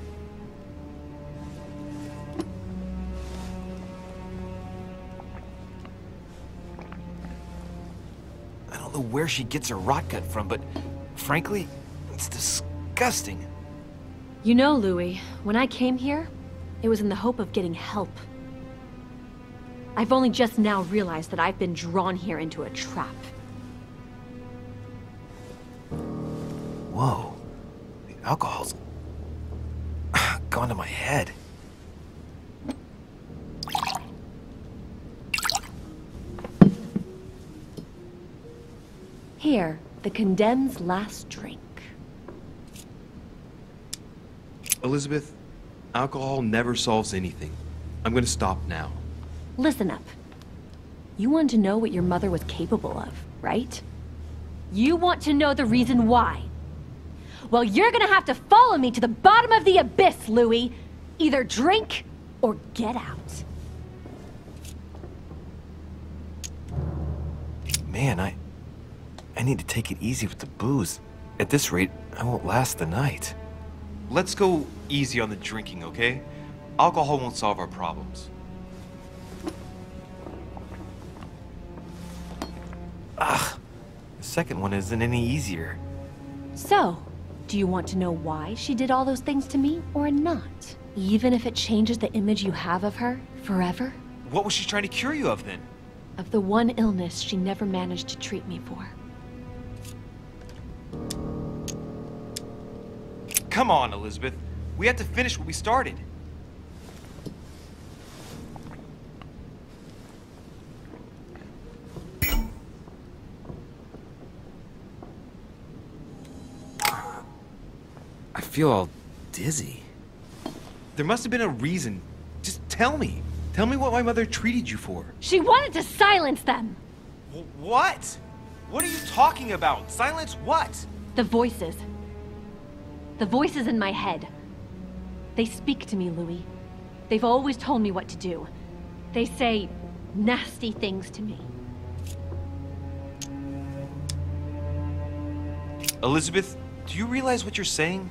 I don't know where she gets her rot gut from, but frankly, it's disgusting. You know, Louis, when I came here, it was in the hope of getting help. I've only just now realized that I've been drawn here into a trap. Whoa. The alcohol's gone to my head. Here, the condemned's last drink. Elizabeth, alcohol never solves anything. I'm gonna stop now. Listen up. You want to know what your mother was capable of, right? You want to know the reason why. Well, you're gonna have to follow me to the bottom of the abyss, Louis. Either drink or get out. Man, I need to take it easy with the booze. At this rate, I won't last the night. Let's go easy on the drinking, okay? Alcohol won't solve our problems. Ugh. The second one isn't any easier. So, do you want to know why she did all those things to me or not? Even if it changes the image you have of her forever? What was she trying to cure you of then? Of the one illness she never managed to treat me for. Come on, Elizabeth. We have to finish what we started. feel all dizzy. There must have been a reason. Just tell me. Tell me what my mother treated you for. She wanted to silence them! What? What are you talking about? Silence what? The voices. The voices in my head. They speak to me, Louis. They've always told me what to do. They say nasty things to me. Elizabeth, do you realize what you're saying?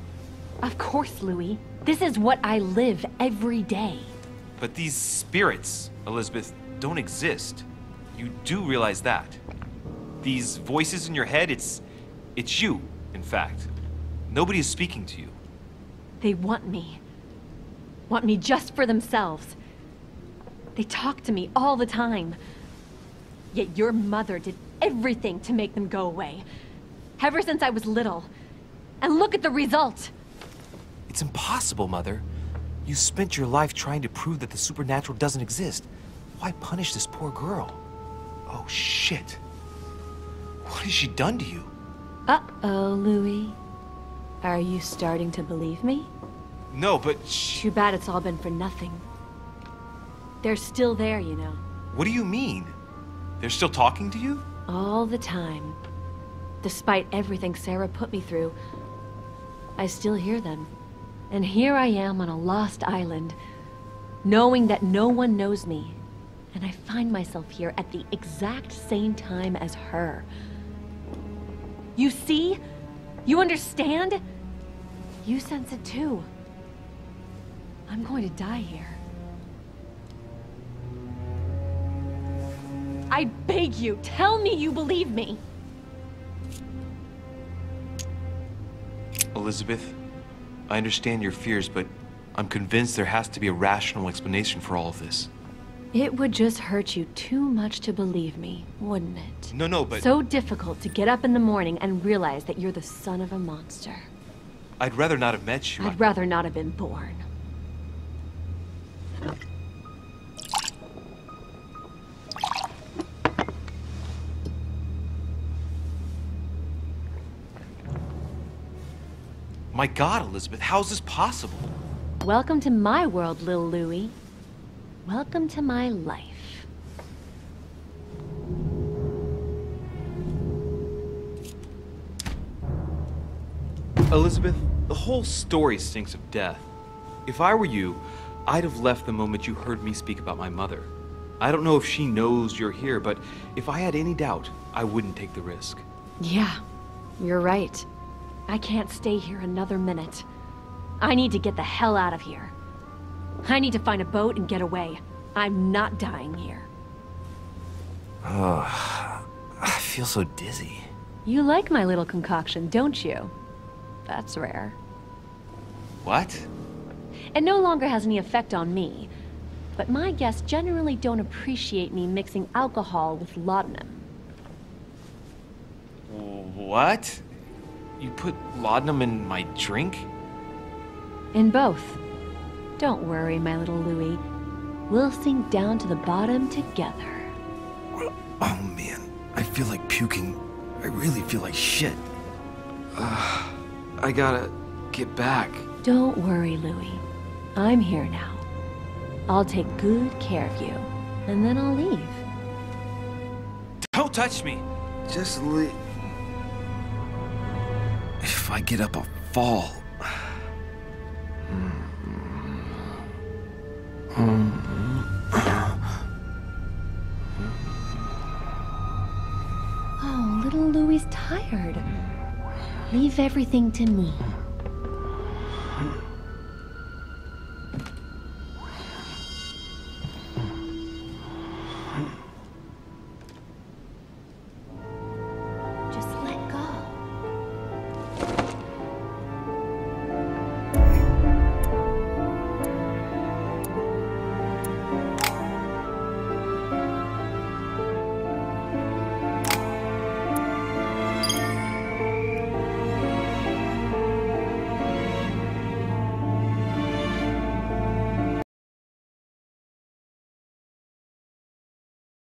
Of course, Louis. This is what I live every day. But these spirits, Elizabeth, don't exist. You do realize that. These voices in your head, it's you, in fact. Nobody is speaking to you. They want me. Want me just for themselves. They talk to me all the time. Yet your mother did everything to make them go away. Ever since I was little. And look at the result! It's impossible, Mother. You spent your life trying to prove that the supernatural doesn't exist. Why punish this poor girl? Oh, shit. What has she done to you? Uh-oh, Louis. Are you starting to believe me? No, but Too bad it's all been for nothing. They're still there, you know. What do you mean? They're still talking to you? All the time. Despite everything Sarah put me through, I still hear them. And here I am on a lost island, knowing that no one knows me. And I find myself here at the exact same time as her. You see? You understand? You sense it too. I'm going to die here. I beg you, tell me you believe me. Elizabeth, I understand your fears, but I'm convinced there has to be a rational explanation for all of this. It would just hurt you too much to believe me, wouldn't it? No, but... So difficult to get up in the morning and realize that you're the son of a monster. I'd rather not have met you. I'd rather not have been born. My God, Elizabeth, how's this possible? Welcome to my world, Lil Louie. Welcome to my life. Elizabeth, the whole story stinks of death. If I were you, I'd have left the moment you heard me speak about my mother. I don't know if she knows you're here, but if I had any doubt, I wouldn't take the risk. Yeah, you're right. I can't stay here another minute. I need to get the hell out of here. I need to find a boat and get away. I'm not dying here. Oh, I feel so dizzy. You like my little concoction, don't you? That's rare. What? It no longer has any effect on me, but my guests generally don't appreciate me mixing alcohol with laudanum. What? You put laudanum in my drink? In both. Don't worry, my little Louie. We'll sink down to the bottom together. Oh man, I feel like puking. I really feel like shit. I gotta get back. Don't worry, Louie. I'm here now. I'll take good care of you, and then I'll leave. Don't touch me! Just leave. If I get up, I'll fall. Oh, little Louie's tired. Leave everything to me.